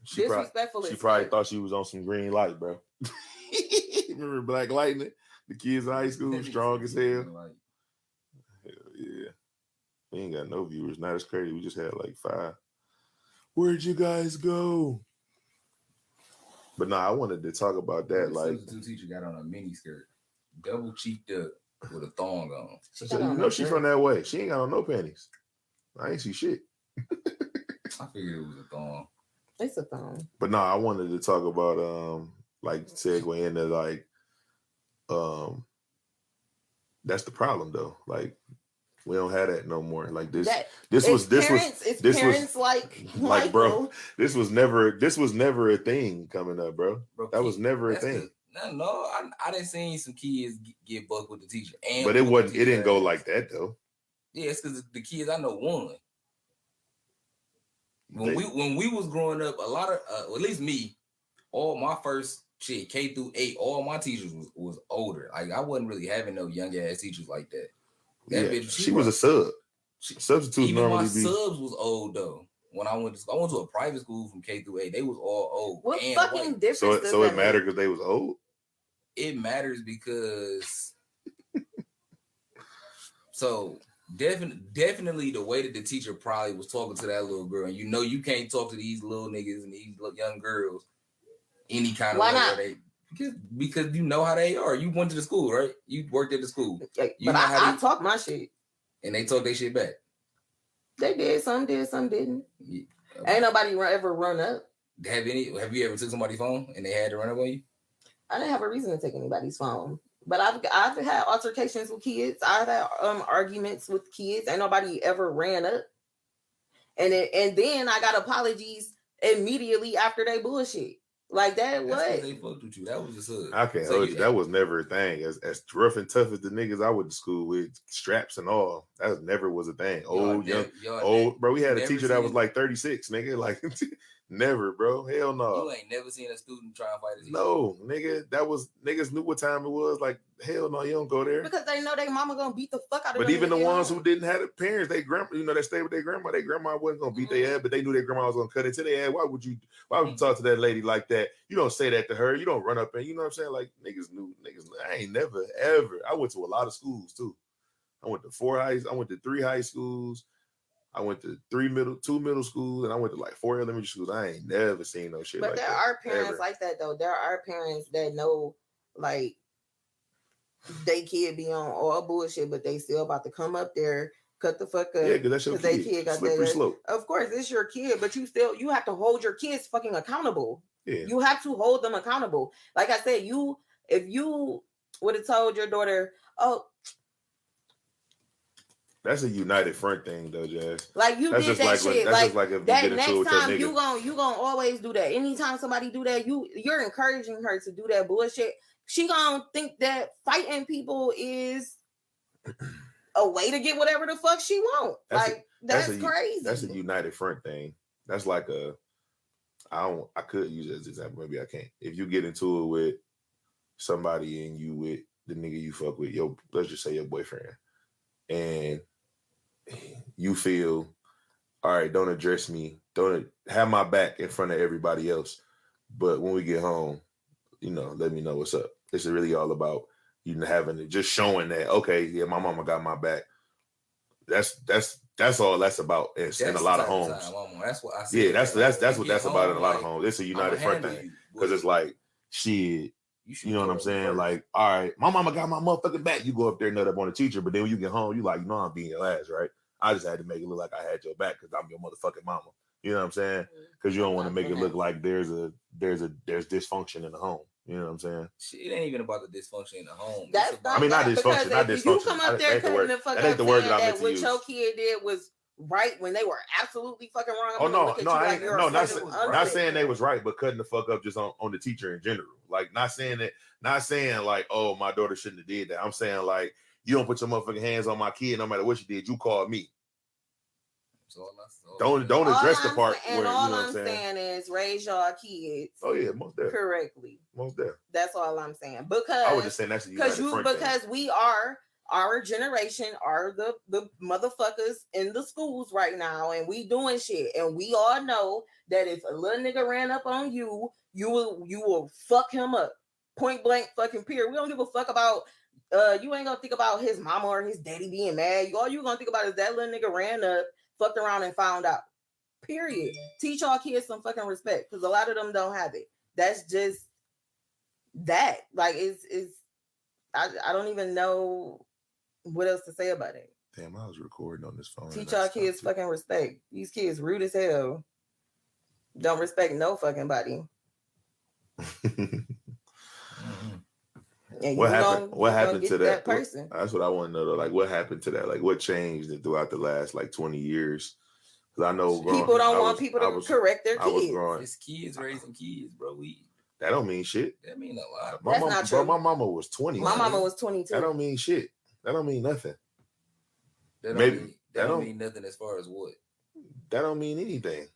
She probably thought she was on some green light, bro. Remember Black Lightning? The kids in high school, strong as hell. Hell yeah. We ain't got no viewers. Not as crazy. We just had like 5. Where'd you guys go? But no, I wanted to talk about that.
The
like
substitute teacher got on a mini skirt, double cheeked up with a thong on.
So you know she's from that way. She ain't got on no panties. I ain't see shit.
I figured it was a thong.
It's a thong.
But no, I wanted to talk about like segue into like that's the problem though. Like we don't have that no more. Like this was like bro, this was never a thing coming up, bro. That was never a thing.
I didn't see some kids get bucked with the teacher,
but it didn't go like that though.
Yeah, it's because the kids I know won. When we was growing up, a lot of at least me, all my first shit K through 8, all my teachers was older. Like I wasn't really having no young ass teachers like that.
Bitch, she was a sub. Substitutes
even
normally
my subs was old though. When I went to a private school from K through 8, they was all old.
What fucking difference?
So it mattered because they was old.
It matters because so Definitely the way that the teacher probably was talking to that little girl, and you can't talk to these little niggas and these young girls any kind of
Why
way.
not?
Because you know how they are. You went to the school, right? You worked at the school.
But I talk my shit.
And they talk their shit back.
They did, some didn't. Yeah. Ain't nobody ever run up.
Have you ever took somebody's phone and they had to run up on you?
I didn't have a reason to take anybody's phone. But I've had altercations with kids. I've had arguments with kids. Ain't nobody ever ran up. And then I got apologies immediately after they bullshit. Like that. What?
They fucked with you. That was just hood.
I can't hold you. That was never a thing. As rough and tough as the niggas I went to school with, straps and all, that never was a thing. Old, bro. We had a teacher that was like 36, nigga. Like never, bro. Hell no.
You ain't never seen a student try and fight a teacher.
No, nigga. That was niggas knew what time it was. Like hell no, you don't go there
because they know their mama gonna beat the fuck out of them.
But even the ones who didn't have the parents, they grandma, that stayed with their grandma wasn't gonna beat their ass, but they knew their grandma was gonna cut it to their ass. Why would you talk to that lady like that? You don't say that to her. You don't run up and you know what I'm saying? Like niggas. I ain't never ever. I went to a lot of schools too. I went to 3 high schools. I went to 2 middle schools, and I went to like 4 elementary schools. I ain't never seen no shit
but
like that.
But there are parents like that though. There are parents that know like they kid be on all bullshit, but they still about to come up there, cut the fuck up.
Yeah, because that's your kid. They kid got slippery slope.
Of course, it's your kid, but you have to hold your kids fucking accountable.
Yeah.
You have to hold them accountable. Like I said, if you would have told your daughter, oh,
that's a united front thing though, Jazz.
Like you that's did that shit. Like
if
that next time you gonna always do that. Anytime somebody do that, you're encouraging her to do that bullshit. She gonna think that fighting people is a way to get whatever the fuck she want. That's crazy.
That's a united front thing. That's like I could use it as an example. Maybe I can't. If you get into it with somebody and you with the nigga you fuck with, let's just say your boyfriend, and you feel, all right, don't address me, don't have my back in front of everybody else. But when we get home, let me know what's up. It's really all about just showing that, okay, yeah, my mama got my back. That's all that's about in a lot of homes.
That's what I see.
Yeah, that's what that's about in a lot of homes. It's a united front thing because it's like shit. You know what I'm saying? First. Like, all right, my mama got my motherfucking back. You go up there and nut up on the teacher, but then when you get home, you like, I'm beating your ass, right? I just had to make it look like I had your back because I'm your motherfucking mama. You know what I'm saying? Because you don't want to make it look like there's dysfunction in the home. You know what I'm saying?
Shit, it ain't even about the dysfunction in the home.
Not dysfunction. Not dysfunction.
You come up there cutting the fuck up saying that what your kid did was right when they were absolutely fucking wrong.
Not saying they was right, but cutting the fuck up just on the teacher in general. Like not saying like, oh, my daughter shouldn't have did that. I'm saying like, you don't put your motherfucking hands on my kid no matter what you did. You called me. Don't address the part where you know what I'm saying
is raise y'all kids.
Oh yeah, most definitely.
Correctly.
Most definitely.
That's all I'm saying. Because
I was just saying that's
because we are our generation are the motherfuckers in the schools right now, and we doing shit, and we all know that if a little nigga ran up on you, you will fuck him up. Point blank fucking period. We don't give a fuck about you ain't gonna think about his mama or his daddy being mad. All you gonna think about is that little nigga ran up, fucked around and found out. Period. Teach all kids some fucking respect because a lot of them don't have it. That's just that. Like it's I don't even know what else to say about it.
Damn, I was recording on this phone.
Teach our kids fucking respect. These kids rude as hell. Don't respect no fucking body.
What happened to that person? That's what I want to know though. Like what happened to that? Like what changed throughout the last like 20 years? Because I know
people don't want people to correct their kids.
It's kids raising kids, bro.
That don't mean shit.
That mean a lot.
That's not true. Bro, my mama was 20.
My mama was 22.
That don't mean shit. That don't mean nothing.
That don't mean nothing as far as what?
That don't mean anything.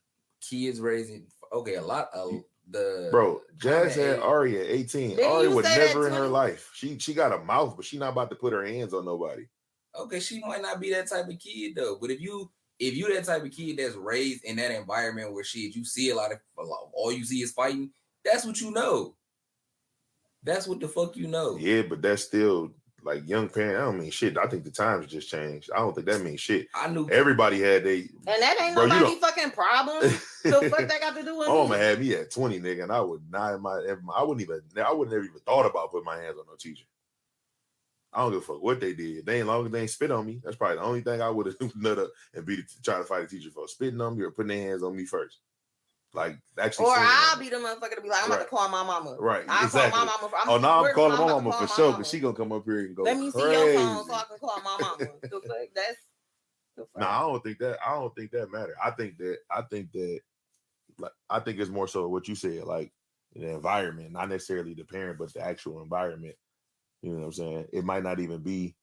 Kids raising a lot of the
bro. Jazz had Ari at 18. Ari would never in her life. She got a mouth, but she not about to put her hands on nobody.
Okay, she might not be that type of kid though. But if you that type of kid that's raised in that environment where you see a lot all you see is fighting, that's what you know. That's what the fuck you know.
Yeah, but that's still like young parent, I don't mean shit. I think the times just changed. I don't think that means shit.
I knew
everybody had they,
and that ain't nobody fucking problem. The fuck that got to do with
my
me?
mama had me at 20, nigga, and I would not I wouldn't have even thought about putting my hands on no teacher. I don't give a fuck what they did. They ain't long as they ain't spit on me. That's probably the only thing I would have nut up and try to fight a teacher for, spitting on me or putting their hands on me first. Like actually,
or I'll be the motherfucker to be like, I'm about to call my mama.
Right,
I'll
exactly.
call my mama.
I'm calling my mama for sure because she gonna come up here and go.
Let me
crazy.
see your phone so I can call my mama. The fuck, that's the fuck.
No, I don't think that matters. I think that like I think it's more so what you said, like the environment, not necessarily the parent, but the actual environment. You know what I'm saying? It might not even be.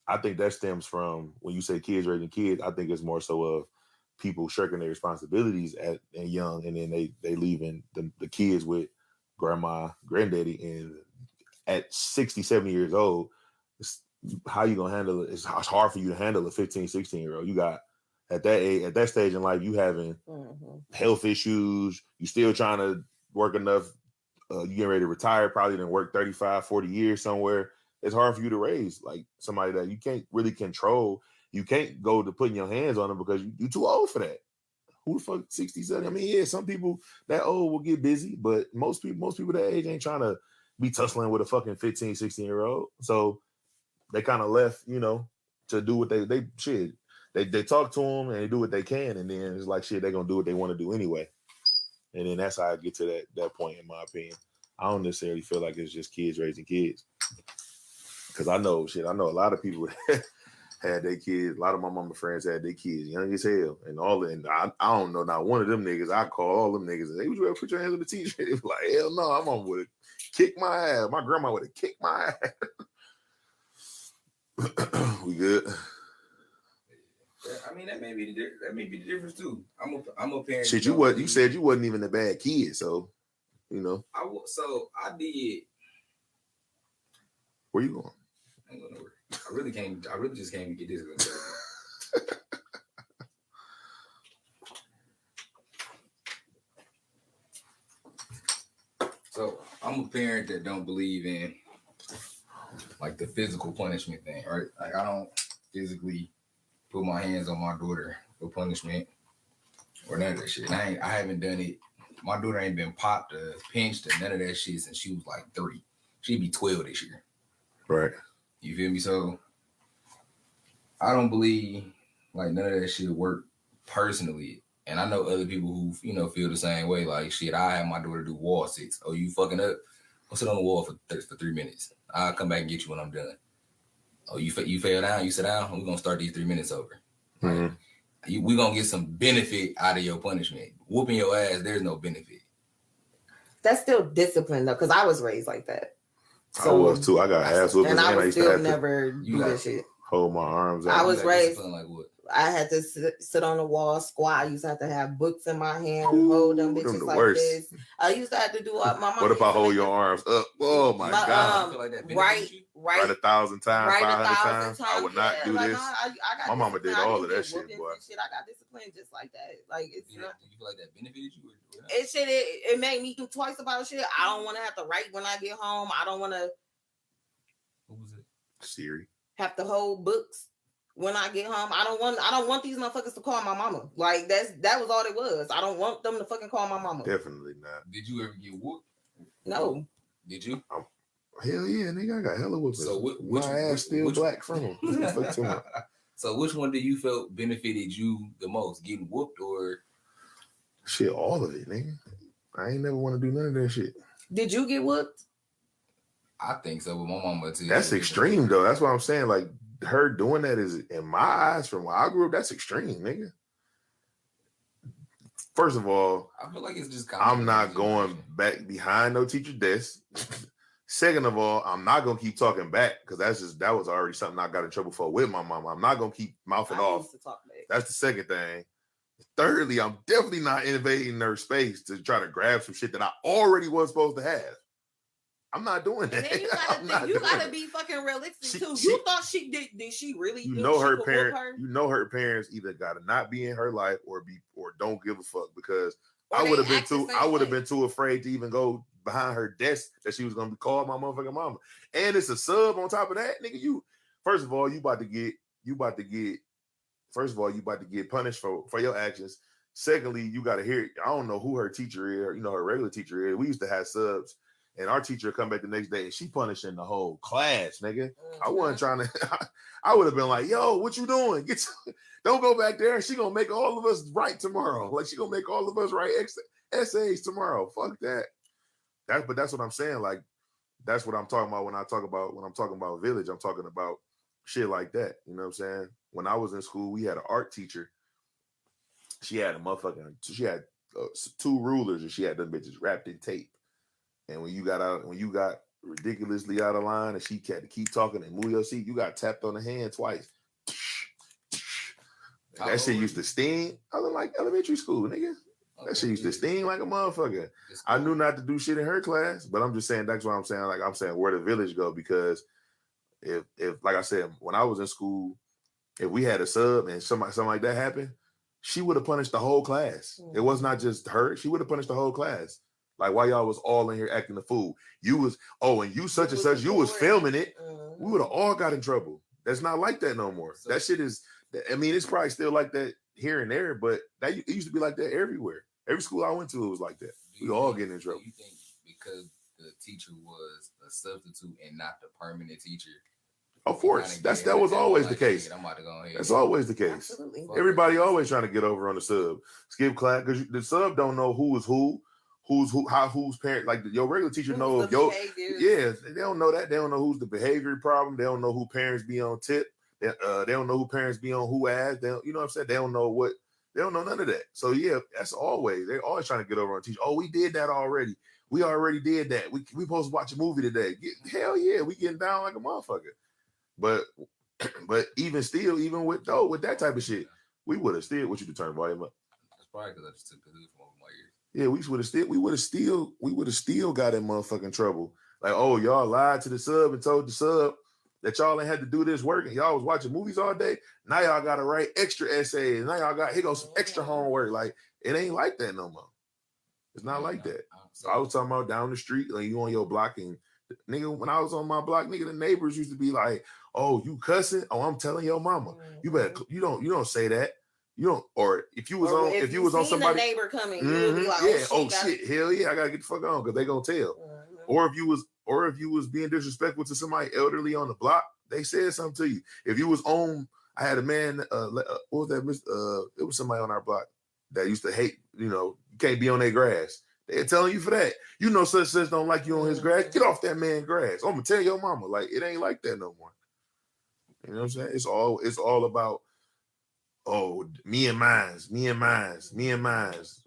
I think that stems from when you say kids raising kids. I think it's more so of people shirking their responsibilities at young, and then they leaving the kids with grandma, granddaddy, and at 60, 70 years old, how you gonna handle it? It's hard for you to handle a 15, 16-year-old. You got at that age, at that stage in life, you having health issues. You still trying to work enough. You getting ready to retire, probably didn't work 35, 40 years somewhere. It's hard for you to raise like somebody that you can't really control. You can't go to putting your hands on them because you're too old for that. Who the fuck 67? I mean, yeah, some people that old will get busy, but most people that age ain't trying to be tussling with a fucking 15, 16-year-old. So they kind of left, to do what they shit. They talk to them and they do what they can, and then it's like shit, they're gonna do what they want to do anyway. And then that's how I get to that point, in my opinion. I don't necessarily feel like it's just kids raising kids. Because I know a lot of people had their kids. A lot of my mama friends had their kids young as hell. And I don't know, not one of them niggas. I call all them niggas and they, would you ever put your hands on the teacher? They was like, hell no, my mama would have kicked my ass. My grandma would have kicked my ass. We good?
I mean, that may be the difference too. I'm a parent.
Shit, you said you wasn't even a bad kid, so
I did.
Where you going?
I ain't going nowhere. I really just came to get this. So I'm a parent that don't believe in like the physical punishment thing, right? Like I don't physically put my hands on my daughter for punishment or none of that shit. I haven't done it. My daughter ain't been popped or pinched or none of that shit since she was like 3. She'd be 12 this year.
Right.
You feel me? So I don't believe like none of that shit work personally. And I know other people who, feel the same way. Like shit, I had my daughter do wall sits. Oh, you fucking up? I'll sit on the wall for 3 minutes. I'll come back and get you when I'm done. Oh, you fell down, you sit down, we're gonna start these 3 minutes over. Right? We're gonna get some benefit out of your punishment. Whooping your ass, there's no benefit.
That's still discipline though, because I was raised like that.
So, I was too. I got ass whooping,
and I would still never do that shit.
Hold my arms out.
I was raised like what? I had to sit on the wall, squat. I used to have to have books in my hand, hold them bitches like worst. This. I used to have to do my mom.
What if I hold your arms up? Oh my God!
Like that
right,
1,000 times, 500 times. I would not do this.
I got
my mama did all of that shit, boy.
I got disciplined just like that. Like it's
not. Do you feel like that benefited you?
It made me think twice about shit. I don't want to have to write when I get home. I don't want to.
What was it?
Siri.
Have to hold books when I get home. I don't want these motherfuckers to call my mama. Like that was all it was. I don't want them to fucking call my mama.
Definitely not.
Did you ever get whooped?
No.
Did you?
Hell yeah, nigga, I got hella whoopings. So my ass still black from them.
So which one do you felt benefited you the most? Getting whooped or
shit? All of it, nigga. I ain't never want to do none of that shit.
Did you get whooped?
I think so, but my mama too.
That's extreme though. That's what I'm saying. Like her doing that is, in my eyes, from where I grew up, that's extreme, nigga. First of all,
I feel like it's just
I'm not going back behind no teacher desk. Second of all, I'm not gonna keep talking back because that was already something I got in trouble for with my mama. I'm not gonna keep mouthing off. That's the second thing. Thirdly, I'm definitely not invading her space to try to grab some shit that I already was supposed to have. I'm not doing that.
And then you gotta be fucking realistic too. You thought she did she really?
You know her parents either gotta not be in her life or don't give a fuck because I would have been too afraid to even go behind her desk that she was gonna be called my motherfucking mama. And it's a sub on top of that, nigga. You first of all, you about to get punished for your actions. Secondly, you got to hear. I don't know who her teacher is, or, you know, her regular teacher is. We used to have subs, and our teacher come back the next day, and she punishing the whole class, nigga. I wasn't trying to. I would have been like, "Yo, what you doing? Don't go back there. She gonna make all of us write tomorrow. Like she gonna make all of us write essays tomorrow. Fuck that." But that's what I'm saying. Like that's what I'm talking about when I'm talking about village. I'm talking about shit like that. You know what I'm saying? When I was in school, we had an art teacher. She had two rulers, and she had them bitches wrapped in tape. And when you got ridiculously out of line, and she had to keep talking and move your seat, you got tapped on the hand twice. That shit used to sting. I was like elementary school, nigga. That shit used to sting like a motherfucker. I knew not to do shit in her class, but I'm just saying that's what I'm saying. Like I'm saying where the village go, because if like I said, when I was in school, if we had a sub and something like that happened, she would have punished the whole class. It was not just her. She would have punished the whole class. Like while y'all was all in here acting the fool. You was, and you such and such, you was filming it. We would have all got in trouble. That's not like that no more. That shit is, I mean, it's probably still like that here and there, but it used to be like that everywhere. Every school I went to, it was like that. We all getting in trouble.
Do you think because the teacher was a substitute and not the permanent teacher?
Of course, that was always the case.
I'm about to go ahead.
That's always the case.
Absolutely.
Everybody always trying to get over on the sub. Skip class because the sub don't know who is who, who's parent. Like your regular teacher knows your behaviors. They don't know that. They don't know who's the behavior problem. They don't know who parents be on tip. They don't know who parents be on who ass. They don't, you know what I'm saying? They don't know none of that. So yeah, that's always they're always trying to get over on teacher. Oh, we did that already. We already did that. We supposed to watch a movie today. Hell yeah, we getting down like a motherfucker. But even with that type of shit, we would have still. What you turn volume up?
That's probably because I just took the hood from over my ears.
Yeah, we would have still got in motherfucking trouble. Like, oh, y'all lied to the sub and told the sub that y'all ain't had to do this work and y'all was watching movies all day. Now y'all got to write extra essays. Now y'all got here goes some extra homework. Like it ain't like that no more. It's not like that. So I was talking about down the street, like you on your block and nigga, when I was on my block, nigga, the neighbors used to be like, "Oh, you cussing? Oh, I'm telling your mama. You better you don't say that. You don't." Or if you was on somebody
neighbor coming,
like, shit, hell yeah, I gotta get the fuck on because they gonna tell. Or if you was being disrespectful to somebody elderly on the block, they said something to you. If you was on, I had a man, what was that? It was somebody on our block that used to hate, you can't be on their grass. They're telling you for that. Such don't like you on his grass. Get off that man's grass. I'm gonna tell your mama. Like it ain't like that no more. You know what I'm saying? It's all about me and mines.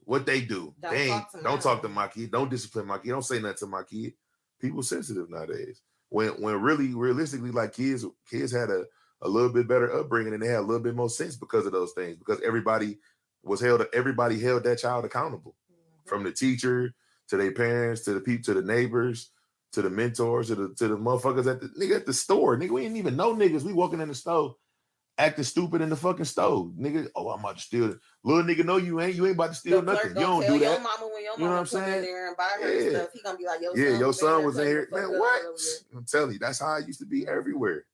What they do. Don't talk to my kid. Don't discipline my kid. Don't say nothing to my kid. People sensitive nowadays. When really realistically, like kids had a little bit better upbringing and they had a little bit more sense because of those things. Because everybody held that child accountable. From the teacher to their parents to the people to the neighbors to the mentors to the motherfuckers at the store. Nigga, we didn't even know niggas. We walking in the store acting stupid in the fucking store. Nigga, I'm about to steal it. Little nigga, no, you ain't about to steal nothing. You don't do that.
Your mama when your mama come in there and buy her stuff, he gonna be like,
your son was in here. Man, what? I'm telling you, that's how it used to be everywhere.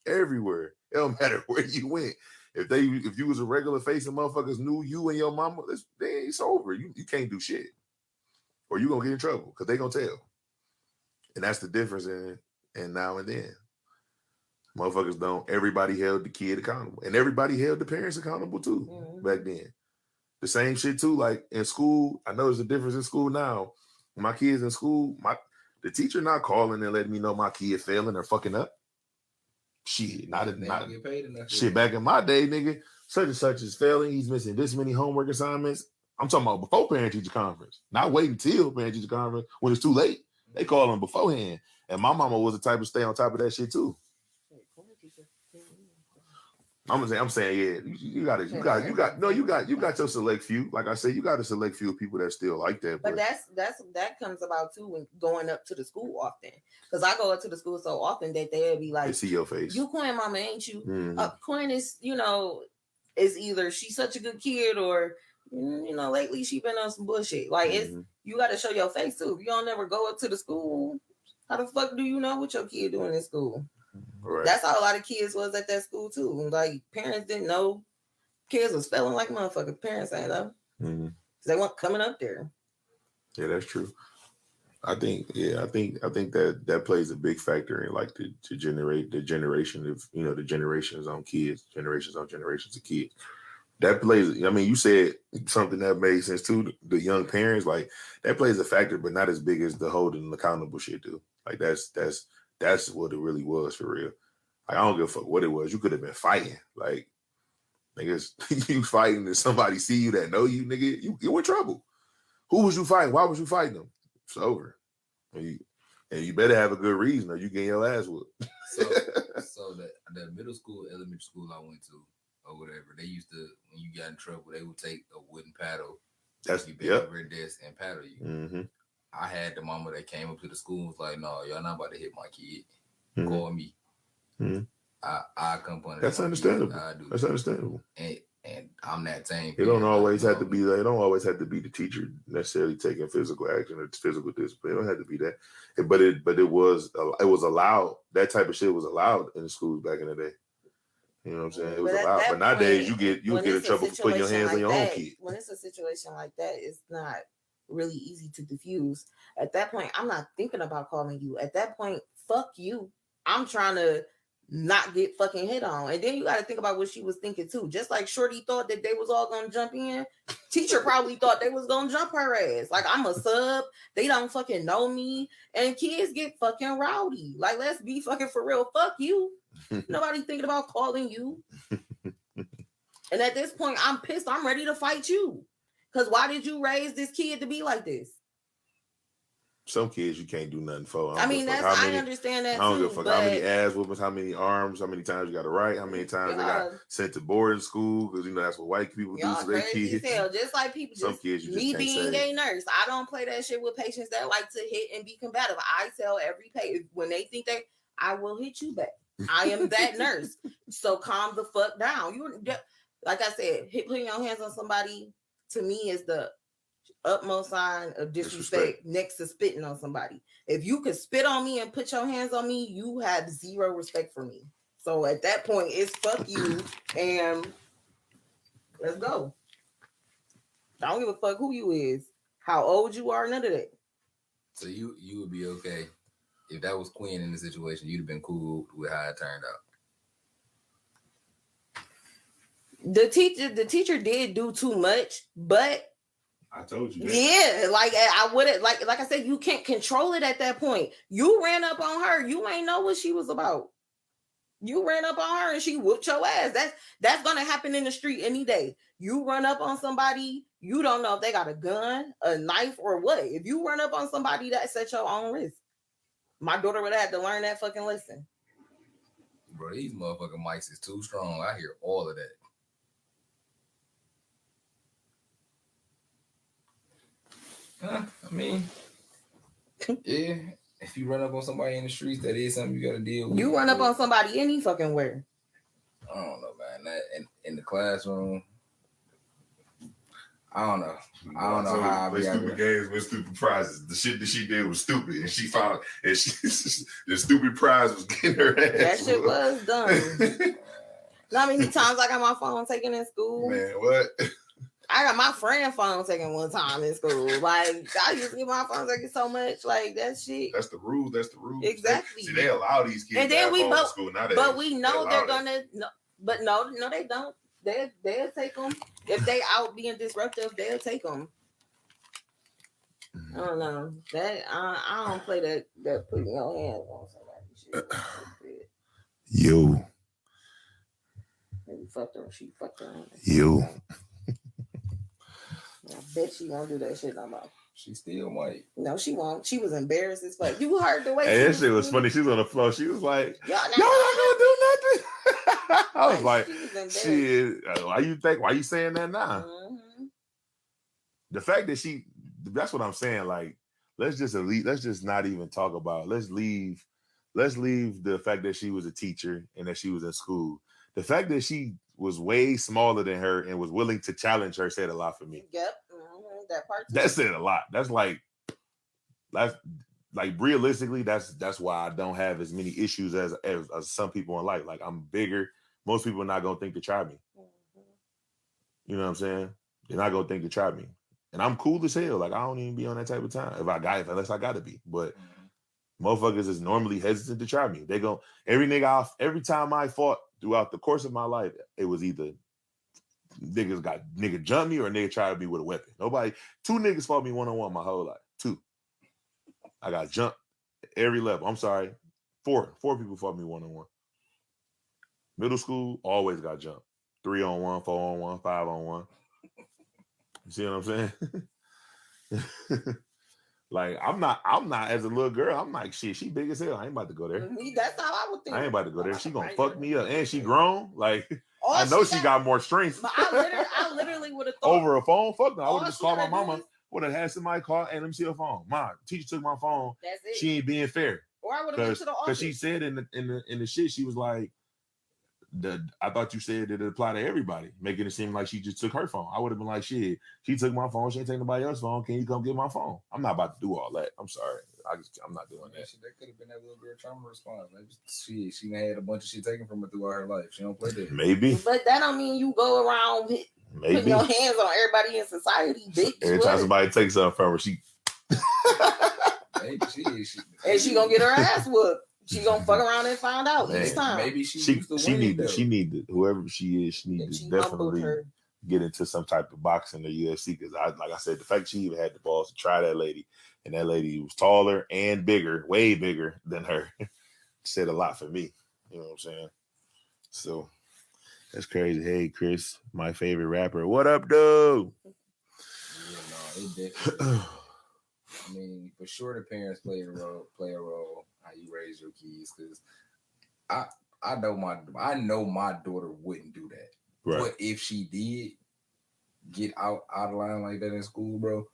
Everywhere. It don't matter where you went. If you was a regular face and motherfuckers knew you and your mama, it's over. You can't do shit. Or you gonna get in trouble because they gonna tell. And that's the difference in now and then. Motherfuckers don't. Everybody held the kid accountable. And everybody held the parents accountable too back then. The same shit too. Like in school, I know there's a difference in school now. When my kids in school, the teacher not calling and letting me know my kid failing or fucking up. Shit, not get paid enough. Shit, back in my day, nigga, such and such is failing. He's missing this many homework assignments. I'm talking about before parent-teacher conference, not waiting till parent-teacher conference when it's too late. They call them beforehand. And my mama was the type of stay on top of that shit too. I'm saying, yeah, you got your select few. Like I said, you got a select few of people that still like that.
But that comes about too when going up to the school often. Because I go up to the school so often that they'll be like,
they see your face.
You Quinn mama, ain't you? Quinn is, is either she's such a good kid or You know, lately she been on some bullshit. Like it's you got to show your face too. If you don't never go up to the school, how the fuck do you know what your kid doing in school? Right. That's how a lot of kids was at that school too. Like parents didn't know kids was failing like motherfuckers. Parents ain't though. They weren't coming up there.
Yeah, that's true. I think that plays a big factor in like to generate the generation of the generations on generations of kids. That plays. I mean, you said something that made sense too. The young parents, like that plays a factor, but not as big as the holding them accountable shit do. Like that's what it really was for real. Like, I don't give a fuck what it was. You could have been fighting. Like niggas, you fighting and somebody see you that know you, nigga, you in trouble. Who was you fighting? Why was you fighting them? It's over. And you better have a good reason or you getting your ass whooped.
So the middle school, elementary school I went to, or whatever, they used to, when you got in trouble, they would take a wooden paddle.
That's
you bend over a desk and paddle you.
Mm-hmm.
I had the mama that came up to the school and was like, "No, y'all not about to hit my kid. Call me. I come on."
That's understandable. That's understandable.
And I'm that same.
It don't always have to be. It don't always have to be the teacher necessarily taking physical action or physical discipline. It don't have to be that. But it was allowed. That type of shit was allowed in the schools back in the day. You know what I'm saying? It was allowed. But nowadays you get in trouble for putting your hands on your own kid.
When it's a situation like that, it's not really easy to diffuse. At that point, I'm not thinking about calling you. At that point, fuck you. I'm trying to not get fucking hit on. And then you got to think about what she was thinking too. Just like Shorty thought that they was all going to jump in, teacher probably thought they was going to jump her ass. Like, I'm a sub. They don't fucking know me. And kids get fucking rowdy. Like, let's be fucking for real. Fuck you. Nobody thinking about calling you. And at this point, I'm pissed. I'm ready to fight you. Because why did you raise this kid to be like this?
Some kids you can't do nothing for.
I understand that.
I don't give a fuck how many ass whoopings, how many arms, how many times you got to write, how many times they got sent to boarding school because that's what white people do to their kids.
Just like people. Some kids you just can't being a nurse, I don't play that shit with patients that like to hit and be combative. I tell every patient when they think I will hit you back. I am that nurse, so calm the fuck down. You like I said, putting your hands on somebody to me is the utmost sign of disrespect next to spitting on somebody. If you could spit on me and put your hands on me, you have zero respect for me. So at that point, it's fuck you and let's go. I don't give a fuck who you is, how old you are, none of that.
So you would be okay if that was Queen in the situation. You'd have been cool with how it turned out.
The teacher did do too much, but
I told you that.
Yeah, like I wouldn't like I said, you can't control it at that point. You ran up on her. You ain't know what she was about. You ran up on her and she whooped your ass. That's gonna happen in the street any day. You run up on somebody, you don't know if they got a gun, a knife, or what. If you run up on somebody, that's at your own risk. My daughter would have had to learn that fucking lesson.
Bro, these motherfucking mics is too strong. I hear all of that. I mean, yeah. If you run up on somebody in the streets, that is something you got to deal with.
You run up on somebody any fucking where.
I don't know, man. That in the classroom, I don't know. I don't know how I be
stupid games with stupid prizes. The shit that she did was stupid, and she found and the stupid prize was getting her ass.
That shit was dumb. Not many times I got my phone taken in school.
Man, what?
I got my friend phone taken one time in school. Like, I used to get my phone taken so much. Like, that shit.
That's the rules.
Exactly.
See, they allow these kids
and then
to have phones in school nowadays.
But we know they're going to, but no, they don't. They'll take them. If they out being disruptive, they'll take them. I don't know. That I don't play that putting your hands on somebody shit.
Yo.
Maybe fucked her. She fucked her.
Yo.
I bet she won't do that shit no more.
She still might.
No, she won't. She was embarrassed as fuck. You heard the way.
Hey, that shit was funny. She was on the floor. She was like, "Y'all not gonna do nothing." I was like, "Shit, why you saying that now?" Mm-hmm. The fact that that's what I'm saying. Like, let's just not even talk about it. Let's leave the fact that she was a teacher and that she was in school. The fact that she way smaller than her and was willing to challenge her said a lot for me.
Yep, that part too.
That said a lot. That's like realistically, that's why I don't have as many issues as some people in life. Like I'm bigger. Most people are not gonna think to try me. You know what I'm saying? They're not gonna think to try me. And I'm cool as hell. Like I don't even be on that type of time unless I gotta be. But motherfuckers is normally hesitant to try me. They go every time I fought throughout the course of my life, it was either nigga jump me or nigga try to be with a weapon. Two niggas fought me one-on-one my whole life. Two. I got jumped every level. I'm sorry. Four people fought me one-on-one. Middle school, always got jumped. 3-on-1, 4-on-1, 5-on-1. You see what I'm saying? Like I'm not as a little girl. I'm like, shit, she big as hell. I ain't about to go there.
That's how I would think.
I ain't about to go there. She gonna fuck me up. And she grown. Like I know she got more strength.
But I literally would have thought
over a phone. Fuck no. I would have just called my mama. Would have had somebody call, and let me see her phone. Ma, teacher took my phone.
That's it.
She ain't being fair.
Or I would have went to the office.
Because she said in the shit, she was like, I thought you said it applied to everybody, making it seem like she just took her phone. I would have been like, shit, she took my phone. She ain't taking nobody else's phone. Can you come get my phone? I'm not about to do all that. I'm sorry. I'm not doing that.
That could have been that little girl trauma response. Maybe she had a bunch of shit taken from her throughout her life. She don't play that.
Maybe.
But that don't mean you go around putting your hands on everybody in society, bitch.
Every time somebody takes something from her, she
maybe
and she gonna get her ass whooped. She gonna fuck around and find out each time.
Maybe she
need to whoever she is, she needs to definitely get into some type of boxing or UFC, because like I said, the fact she even had the balls to try that lady, and that lady was taller and bigger, way bigger than her, said a lot for me. You know what I'm saying? So that's crazy. Hey, Chris, my favorite rapper. What up, dude?
Yeah, no, it definitely. I mean, for sure, the parents play a role how you raise your kids, because I know my daughter wouldn't do that. Right. But if she did get out of line like that in school, bro.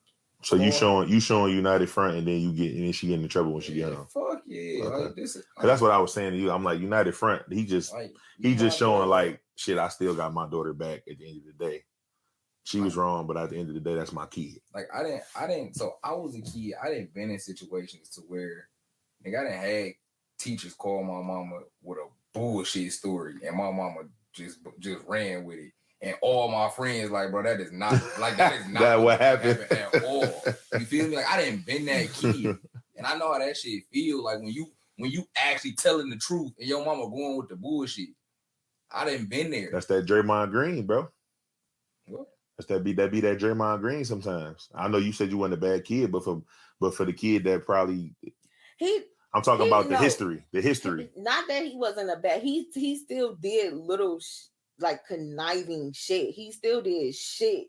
So you showing United Front, and then she get in trouble when she get home.
Fuck yeah!
Okay.
Like this,
because that's what I was saying to you. I'm like, United Front. He just showing like, shit, I still got my daughter back at the end of the day. She was wrong, but at the end of the day, that's my kid.
Like I didn't. So I was a kid. I didn't been in situations to where, like, I didn't had teachers call my mama with a bullshit story, and my mama just ran with it, and all my friends like, bro, that is not
that what happened
at all. You feel me? Like I didn't been that kid, and I know how that shit feel. Like when you actually telling the truth, and your mama going with the bullshit. I didn't been there.
That's that Draymond Green, bro.
What?
That's that be that Draymond Green sometimes. I know you said you weren't a bad kid, but for the kid that probably I'm talking about the history. The history.
Not that he wasn't a bad. He still did little like conniving shit. He still did shit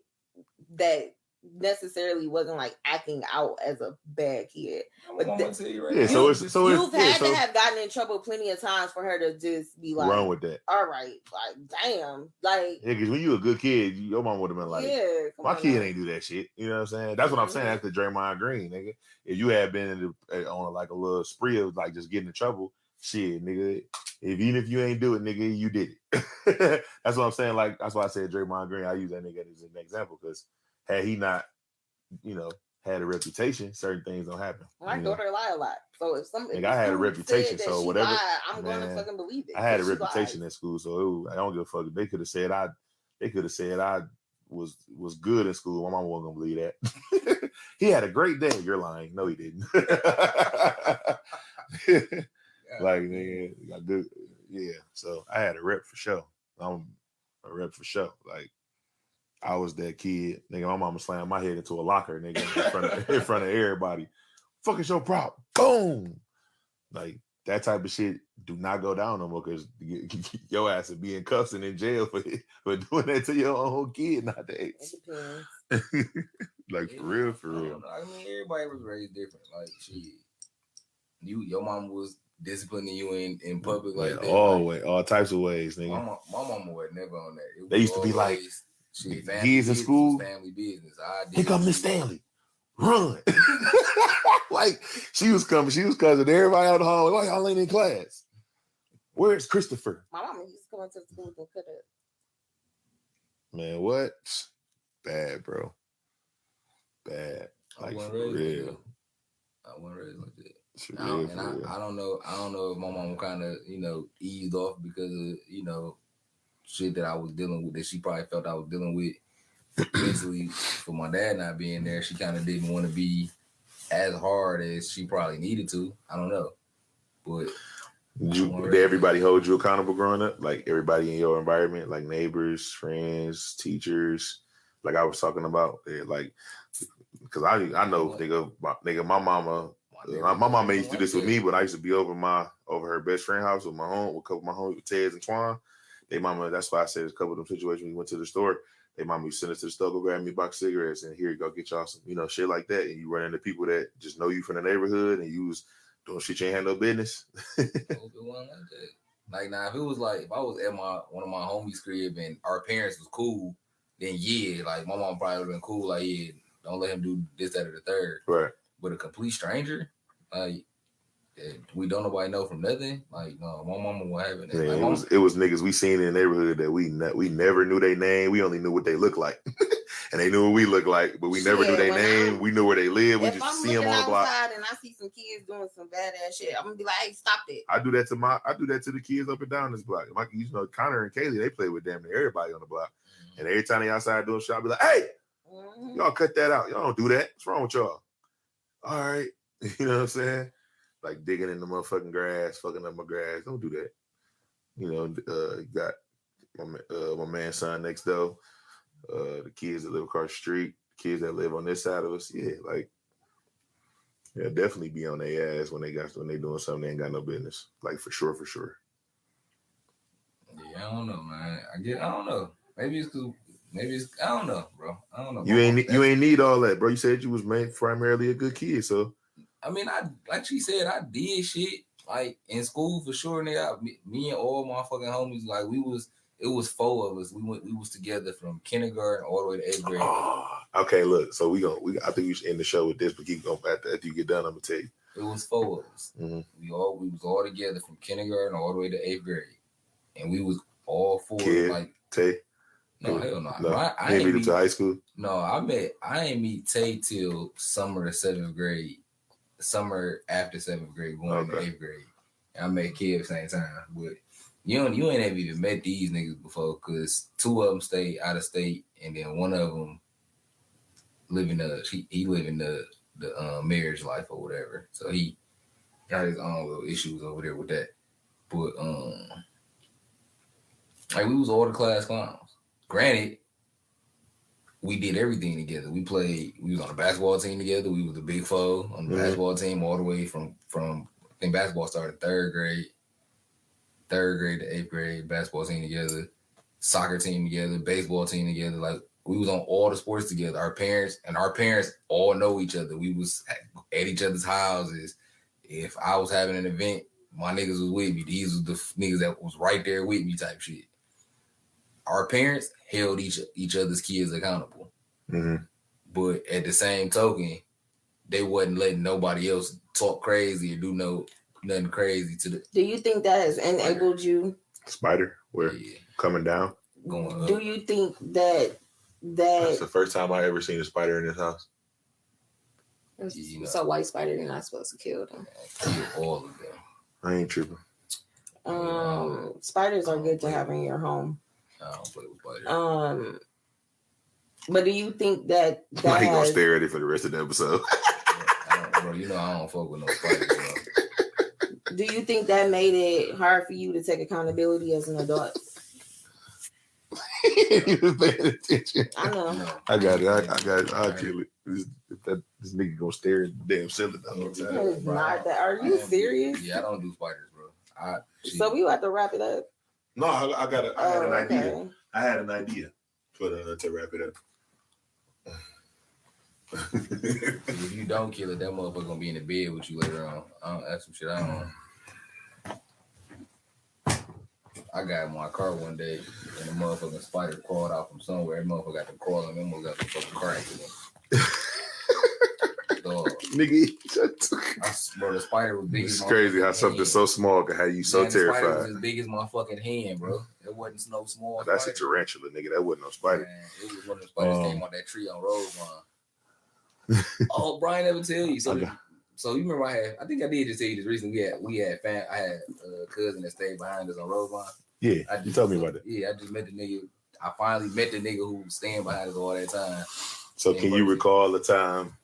that necessarily wasn't like acting out as a bad kid. But you've had to have gotten in trouble plenty of times for her to just be like,
run with that.
All right, like damn, like
because when you a good kid, your mom would have been like, my kid ain't do that shit. You know what I'm saying? That's what I'm saying. After Draymond Green, nigga, if you had been on like a little spree of like just getting in trouble, shit, nigga. Even if you ain't do it, nigga, you did it. That's what I'm saying. Like that's why I said Draymond Green. I use that nigga as an example because had he not, had a reputation, certain things don't happen.
My daughter lie a lot, so if something,
I had a reputation, so whatever.
I'm going to fucking believe it.
I had a reputation in school, so I don't give a fuck. They could have said I was good in school. My mama wasn't gonna believe that. He had a great day. You're lying. No, he didn't. Like nigga, got good. Yeah. So I had a rep for sure. I'm a rep for sure. Like I was that kid. Nigga, my mama slammed my head into a locker, nigga, in front of everybody. Fucking your prop. Boom. Like that type of shit do not go down no more because your ass would be in cuffs and in jail for doing that to your own kid nowadays. Like for real.
I mean, everybody was raised different. Like shit. Your mom was disciplining you in public like that.
All types of ways, nigga.
My mama was never on that.
They used to be like, he's in school.
Family business.
Here come Miss Stanley. Run. Like she was cussing everybody out the hallway. Why y'all ain't in class? Where's Christopher?
My mama used to come into the school and cut up.
Man, what? Bad, bro. Bad. Like for real.
I wasn't raised like that.
For real,
I don't know if my mom kind of, eased off because of, shit that I was dealing with that she probably felt I was dealing with mentally for my dad not being there. She kind of didn't want to be as hard as she probably needed to. I don't know. But
did everybody hold you accountable growing up? Like everybody in your environment, like neighbors, friends, teachers, like I was talking about, like, because I know my mama. My mama used to do this with me, but I used to be over her best friend house with a couple of my homies, Tez and Twan. They mama, that's why I said a couple of them situations when we went to the store. They mama used to send us to the store, go grab me a box of cigarettes, and here you go, get y'all some, shit like that. And you run into people that just know you from the neighborhood, and you was doing shit you ain't had no business.
Like now, if I was at one of my homies' crib and our parents was cool, then yeah, like my mom probably would have been cool. Like, yeah, don't let him do this, that, or the third.
Right.
But a complete stranger, like, we don't nobody know from nothing. Like, no, my mama won't have it.
Yeah,
like,
it was niggas we seen in the neighborhood that we never knew their name. We only knew what they looked like, and they knew what we looked like, but we never knew their name. We knew where they lived. We just see them on the block.
And I see some kids doing some badass shit, I'm gonna be like, "Hey, stop it!"
I do that to the kids up and down this block. Connor and Kaylee, they play with damn near everybody on the block, and every time they outside doing shit, I be like, "Hey, y'all cut that out. Y'all don't do that. What's wrong with y'all?" All right, you know what I'm saying? Like digging in the motherfucking grass, fucking up my grass. Don't do that. Got my man's son next door. The kids that live across the street, kids that live on this side of us. Yeah, like, yeah, definitely be on their ass when they doing something they ain't got no business. Like for sure.
Yeah, I don't know, man. I don't know. Maybe it's cool. I don't know, bro. I don't know.
You ain't need all that, bro. You said you was primarily a good kid, so.
I mean, like she said, I did shit like in school for sure. Nigga, me and all my fucking homies, like it was 4 of us. We was together from kindergarten all the way to 8th grade.
Oh, okay, look. So I think we should end the show with this, but keep going after you get done. I'm gonna tell you.
It was 4 of us. Mm-hmm. We was all together from kindergarten all the way to 8th grade, and we was all 4 like Tay. No, hell no. I ain't meet
to high school.
No, I ain't meet Tay till summer of 7th grade. Summer after 7th grade, going into 8th grade. And I met Kid at the same time. But you ain't ever even met these niggas before, because 2 of them stay out of state, and then one of them living the marriage life or whatever. So he got his own little issues over there with that. But like we was all the class clowns. Granted, we did everything together. We was on the basketball team together. We was the big 4 on the basketball team all the way from I think basketball started 3rd grade to 8th grade, basketball team together, soccer team together, baseball team together. Like we was on all the sports together. Our parents all know each other. We was at each other's houses. If I was having an event, my niggas was with me. These was the niggas that was right there with me type shit. Our parents held each other's kids accountable. Mm-hmm. But at the same token, they wasn't letting nobody else talk crazy or do nothing crazy to the.
Do you think that has enabled you?
Spider, coming down?
Going up.
Do you think that
that's the first time I ever seen a spider in this house?
So white spider, you're not supposed to kill them.
Kill all of them.
I ain't tripping.
Spiders are good to have in your home.
I don't play with spiders.
But do you think that
I ain't gonna stare at it for the rest of the episode?
Bro, I don't fuck with no spiders, bro.
Do you think that made it hard for you to take accountability as an adult?
You was paying attention.
I know.
I got it. I'll kill it. This nigga gonna stare at the damn ceiling the whole time.
Not that. Are you serious?
Yeah, I don't do spiders, bro.
So we have to wrap it up.
No, I had an idea. I had an idea to wrap it up.
If you don't kill it, that motherfucker gonna be in the bed with you later on. That's some shit I don't know. I got in my car one day and the motherfucking spider crawled out from somewhere. That motherfucker got to crawl and almost got the fucking car accident. Dog.
Nigga,
bro, the spider was big.
It's crazy how something so small can have you so terrified. The spider was
as big as my fucking hand, bro. That wasn't no small.
That's
spider.
a tarantula, nigga. That wasn't no spider.
Man, it was one of the spiders came on that tree on Rosemont. Oh, Brian, ever tell you? So you remember I think I did just tell you this recently. I had a cousin that stayed behind us on Rosemont.
Yeah, you told me about it.
Yeah, I just met the nigga. I finally met the nigga who was staying behind us all that time.
So can you recall the time?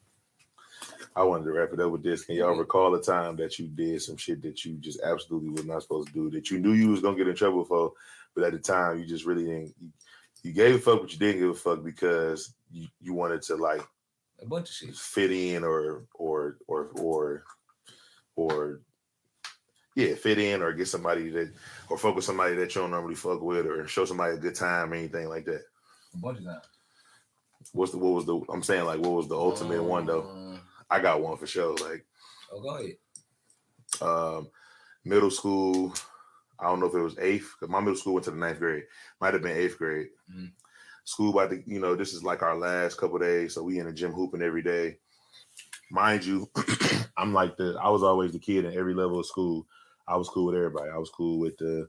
I wanted to wrap it up with this. Can y'all recall the time that you did some shit that you just absolutely was not supposed to do, that you knew you was gonna get in trouble for, but at the time you just really didn't? You gave a fuck, but you didn't give a fuck because you wanted to like
a bunch of shit
fit in or fit in or get somebody that or fuck with somebody that you don't normally fuck with or show somebody a good time or anything like that.
A bunch of times.
What was the ultimate one though? I got one for sure. Like,
go ahead.
Middle school. I don't know if it was 8th because my middle school went to the 9th grade. Might have been 8th grade. Mm-hmm. School about to, this is like our last couple of days, so we in the gym hooping every day. Mind you, I was always the kid in every level of school. I was cool with everybody. I was cool with the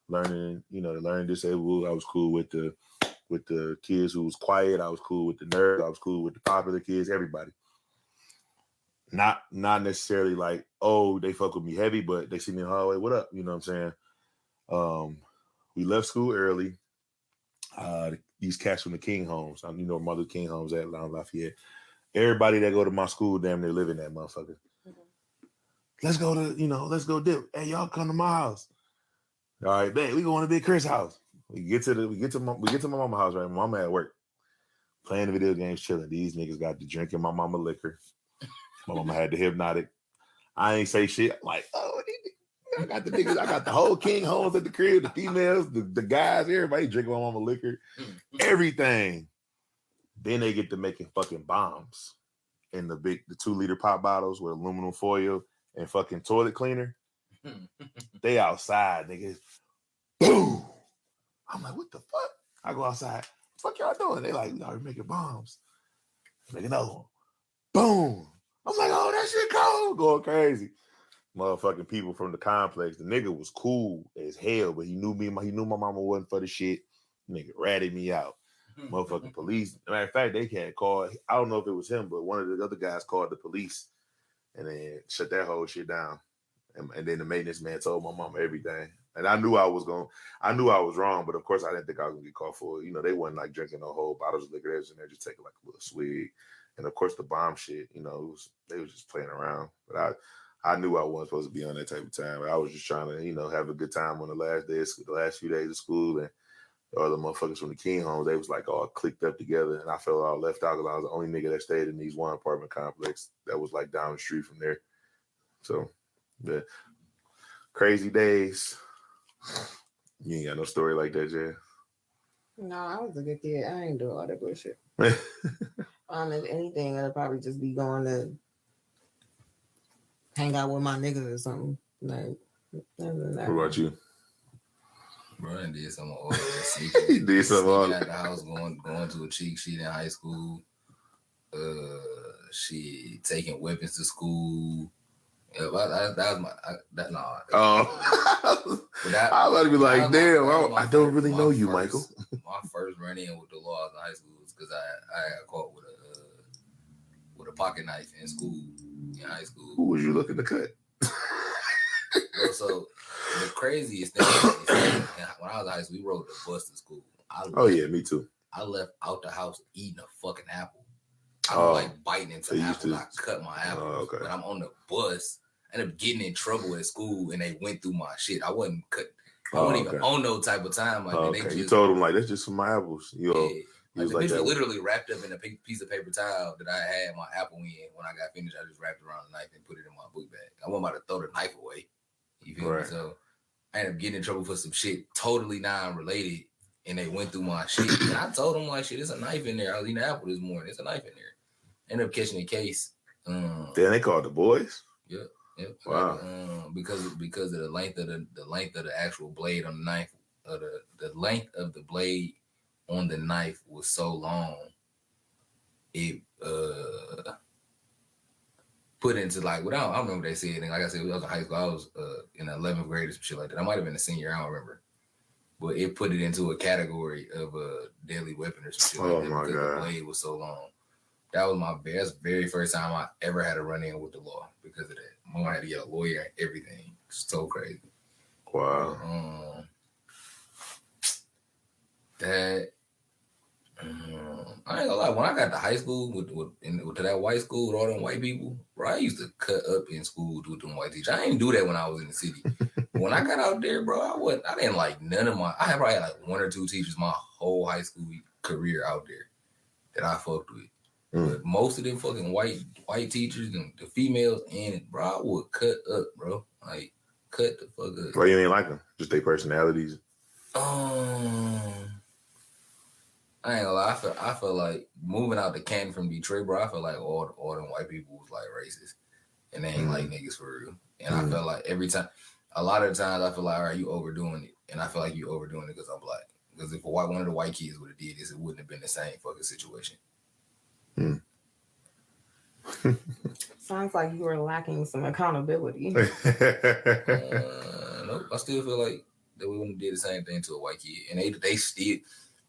learning, the learning disabled. I was cool with the kids who was quiet. I was cool with the nerds. I was cool with the popular kids. Everybody. Not necessarily like, oh, they fuck with me heavy, but they see me in the hallway. What up? You know what I'm saying? We left school early. These cats from the King homes. Mother King homes at Lafayette. Everybody that go to my school, damn near live in that motherfucker. Mm-hmm. Let's go dip. Hey, y'all come to my house. All right, man, we going to Big Chris' house. We get to my mama's house, right? My mama at work. Playing the video games, chilling. These niggas got to drinking my mama liquor. My mama had the hypnotic. I ain't say shit. I'm like, oh, I got the niggas. I got the whole King homes at the crib, the females, the guys, everybody drinking my mama liquor, everything. Then they get to making fucking bombs in the 2-liter pop bottles with aluminum foil and fucking toilet cleaner. They outside, niggas. Boom. I'm like, what the fuck? I go outside. What y'all doing? They like, we're making bombs. Make another one. Boom. I'm like, oh, that shit cold. Going crazy. Motherfucking people from the complex. The nigga was cool as hell, but he knew my mama wasn't for the shit. Nigga ratted me out. Motherfucking police. Matter of fact, they had called. I don't know if it was him, but one of the other guys called the police and then shut that whole shit down. And then the maintenance man told my mama everything. And I knew I was wrong, but of course I didn't think I was gonna get caught for it. They wasn't like drinking no whole bottles of liquor. They was in there just taking like a little swig. And of course the bomb shit, they was just playing around. But I knew I wasn't supposed to be on that type of time. I was just trying to, have a good time on the last few days of school. And all the motherfuckers from the King homes, they was like all clicked up together. And I felt all left out because I was the only nigga that stayed in these one apartment complex that was like down the street from there. So, yeah. Crazy days. You ain't got no story like that, Jay?
No, I was a good kid. I ain't do all that bullshit. If anything, I'd probably just be going to hang out with my niggas or something. Like,
what about you?
Brian did some all
He did some all
at the house, going to a cheek sheet in high school. She taking weapons to school. Yeah, that was my. I
was about to be like, damn, I don't really know you, Michael.
My first run in with the laws in high school was because I got caught with a pocket knife in school in high school.
Who was you looking to cut?
Well, so the craziest thing is when I was in high school, we rode the bus to school.
Yeah, me too.
I left out the house eating a fucking apple. I don't like biting into apples. I cut my apples, but I'm on the bus. I ended up getting in trouble at school, and they went through my shit. I wasn't even on no type of time like that.
You told them like, that's just for my apples.
The bitch was literally wrapped up in a piece of paper towel that I had my apple in. When I got finished, I just wrapped it around the knife and put it in my book bag. I wasn't about to throw the knife away. You feel me? So I ended up getting in trouble for some shit totally non-related, and they went through my shit. And I told them like, shit, there's a knife in there. I was eating an apple this morning. There's a knife in there. Ended up catching a case.
Then they called the boys.
Yep.
Wow.
Because of the length of the actual blade on the knife, the length of the blade on the knife was so long, it put into like I don't remember what they said. And like I said, we was in high school. I was in 11th grade or some shit like that. I might have been a senior. I don't remember. but it put it into a category of a deadly weapon or something like that because the blade was so long. That was my very first time I ever had a run-in with the law because of that. Mom had to get a lawyer and everything. It's so crazy.
Wow.
I ain't gonna lie. When I got to high school to that white school with all them white people, bro, I used to cut up in school with them white teachers. I didn't do that when I was in the city. When I got out there, bro, I didn't like none of I probably had like one or two teachers my whole high school career out there that I fucked with. But most of them fucking white teachers and the females and bro, I would cut up, bro. Like cut the fuck up.
Why you ain't like them? Just their personalities.
I ain't gonna lie. I feel like moving out to Canton from Detroit, bro. I feel like all them white people was like racist, and they ain't like niggas for real. And I felt like a lot of times, I feel like, all right, you overdoing it, and I feel like you overdoing it because I'm black. Because if one of the white kids would have did this, it wouldn't have been the same fucking situation.
Sounds like you were lacking some accountability.
Nope, I still feel like that we wouldn't have did the same thing to a white kid, and they still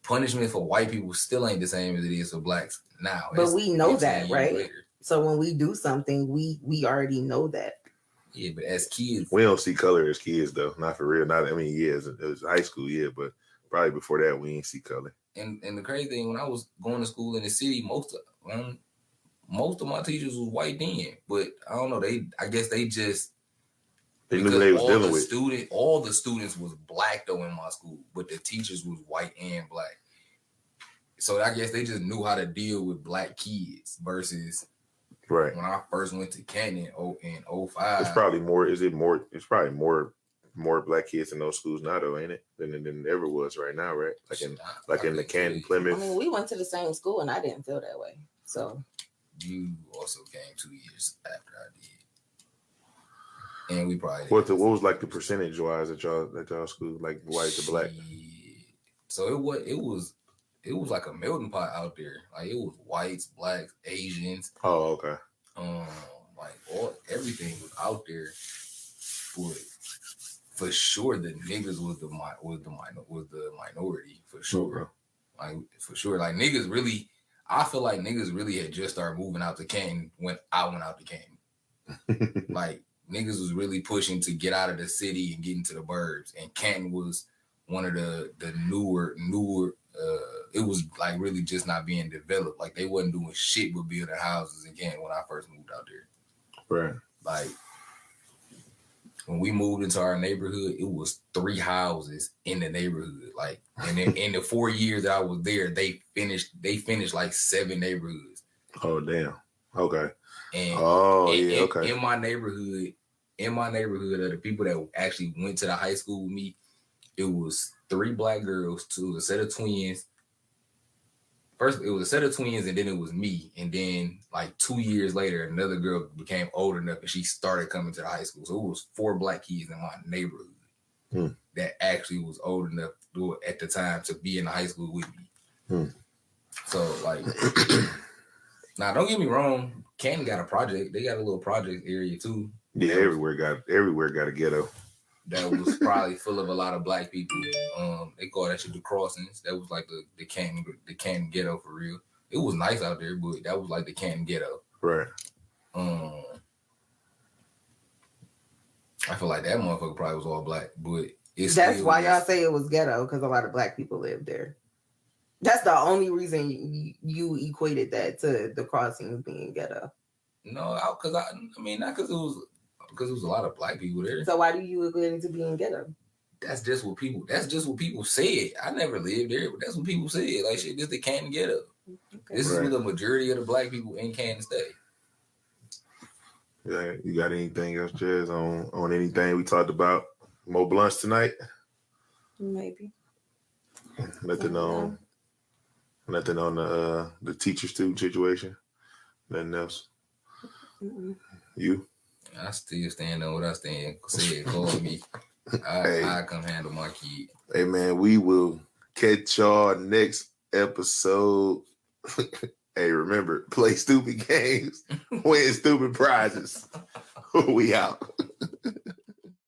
punishment for white people still ain't the same as it is for blacks now.
But we know that, right? Later. So when we do something, we already know that.
Yeah, but as kids,
we don't see color as kids though. Not for real. It was high school, yeah, but probably before that we ain't see color.
And the crazy thing, when I was going to school in the city, most of my teachers was white then, but I don't know. I guess they just
they knew they was dealing with.
All the students was black though in my school, but the teachers was white and black. So I guess they just knew how to deal with black kids versus
right
when I first went to Canton in 05.
It's probably more. It's probably more black kids in those schools now, though, ain't it? Than it ever was right now, right? Like in the Canton, Plymouth.
I mean, we went to the same school, and I didn't feel that way. So
you also came 2 years after I did, and we probably
what was like the percentage wise at y'all school, like white to black?
So it was like a melting pot out there. Like it was whites, blacks, Asians.
Oh, okay.
Like everything was out there, but for sure the niggas was the minority for sure. Like for sure, like niggas really. I feel like niggas really had just started moving out to Canton when I went out to Canton. Like niggas was really pushing to get out of the city and get into the burbs, and Canton was one of the newer. It was like really just not being developed. Like they wasn't doing shit but building houses in Canton when I first moved out there.
Right.
Like when we moved into our neighborhood, it was 3 houses in the neighborhood. Like, and in the 4 years that I was there, they finished like 7 neighborhoods.
Oh damn. Okay.
And
okay.
In my neighborhood, of the people that actually went to the high school with me, it was 3 black girls, a set of twins. First, it was a set of twins, and then it was me. And then, like 2 years later, another girl became old enough, and she started coming to the high school. So it was 4 black kids in my neighborhood that actually was old enough at the time to be in the high school with me. So, like, now don't get me wrong, Canton got a project. They got a little project area too.
Yeah, everywhere got a ghetto.
That was probably full of a lot of black people. They call that shit the crossings. That was like the Canton ghetto for real. It was nice out there, but that was like the Canton ghetto.
Right.
I feel like that motherfucker probably was all black, but
that's why y'all say it was ghetto, because a lot of black people lived there. That's the only reason you equated that to the crossings being ghetto.
No, because not because it was a lot of black people there.
So why do you equate it to being ghetto?
That's just what people said. I never lived there, but that's what people said. Like shit, this the Canton ghetto. Okay. This is where the majority of the black people in Canton stay.
Yeah, you got anything else, Jazz, on anything we talked about? More blunts tonight?
Maybe.
Nothing on the teacher-student situation? Nothing else?
Mm-mm.
You?
I still stand on what I said. Call me. I come handle my kid.
Hey, man, we will catch y'all next episode. Hey, remember, play stupid games, win stupid prizes. We out.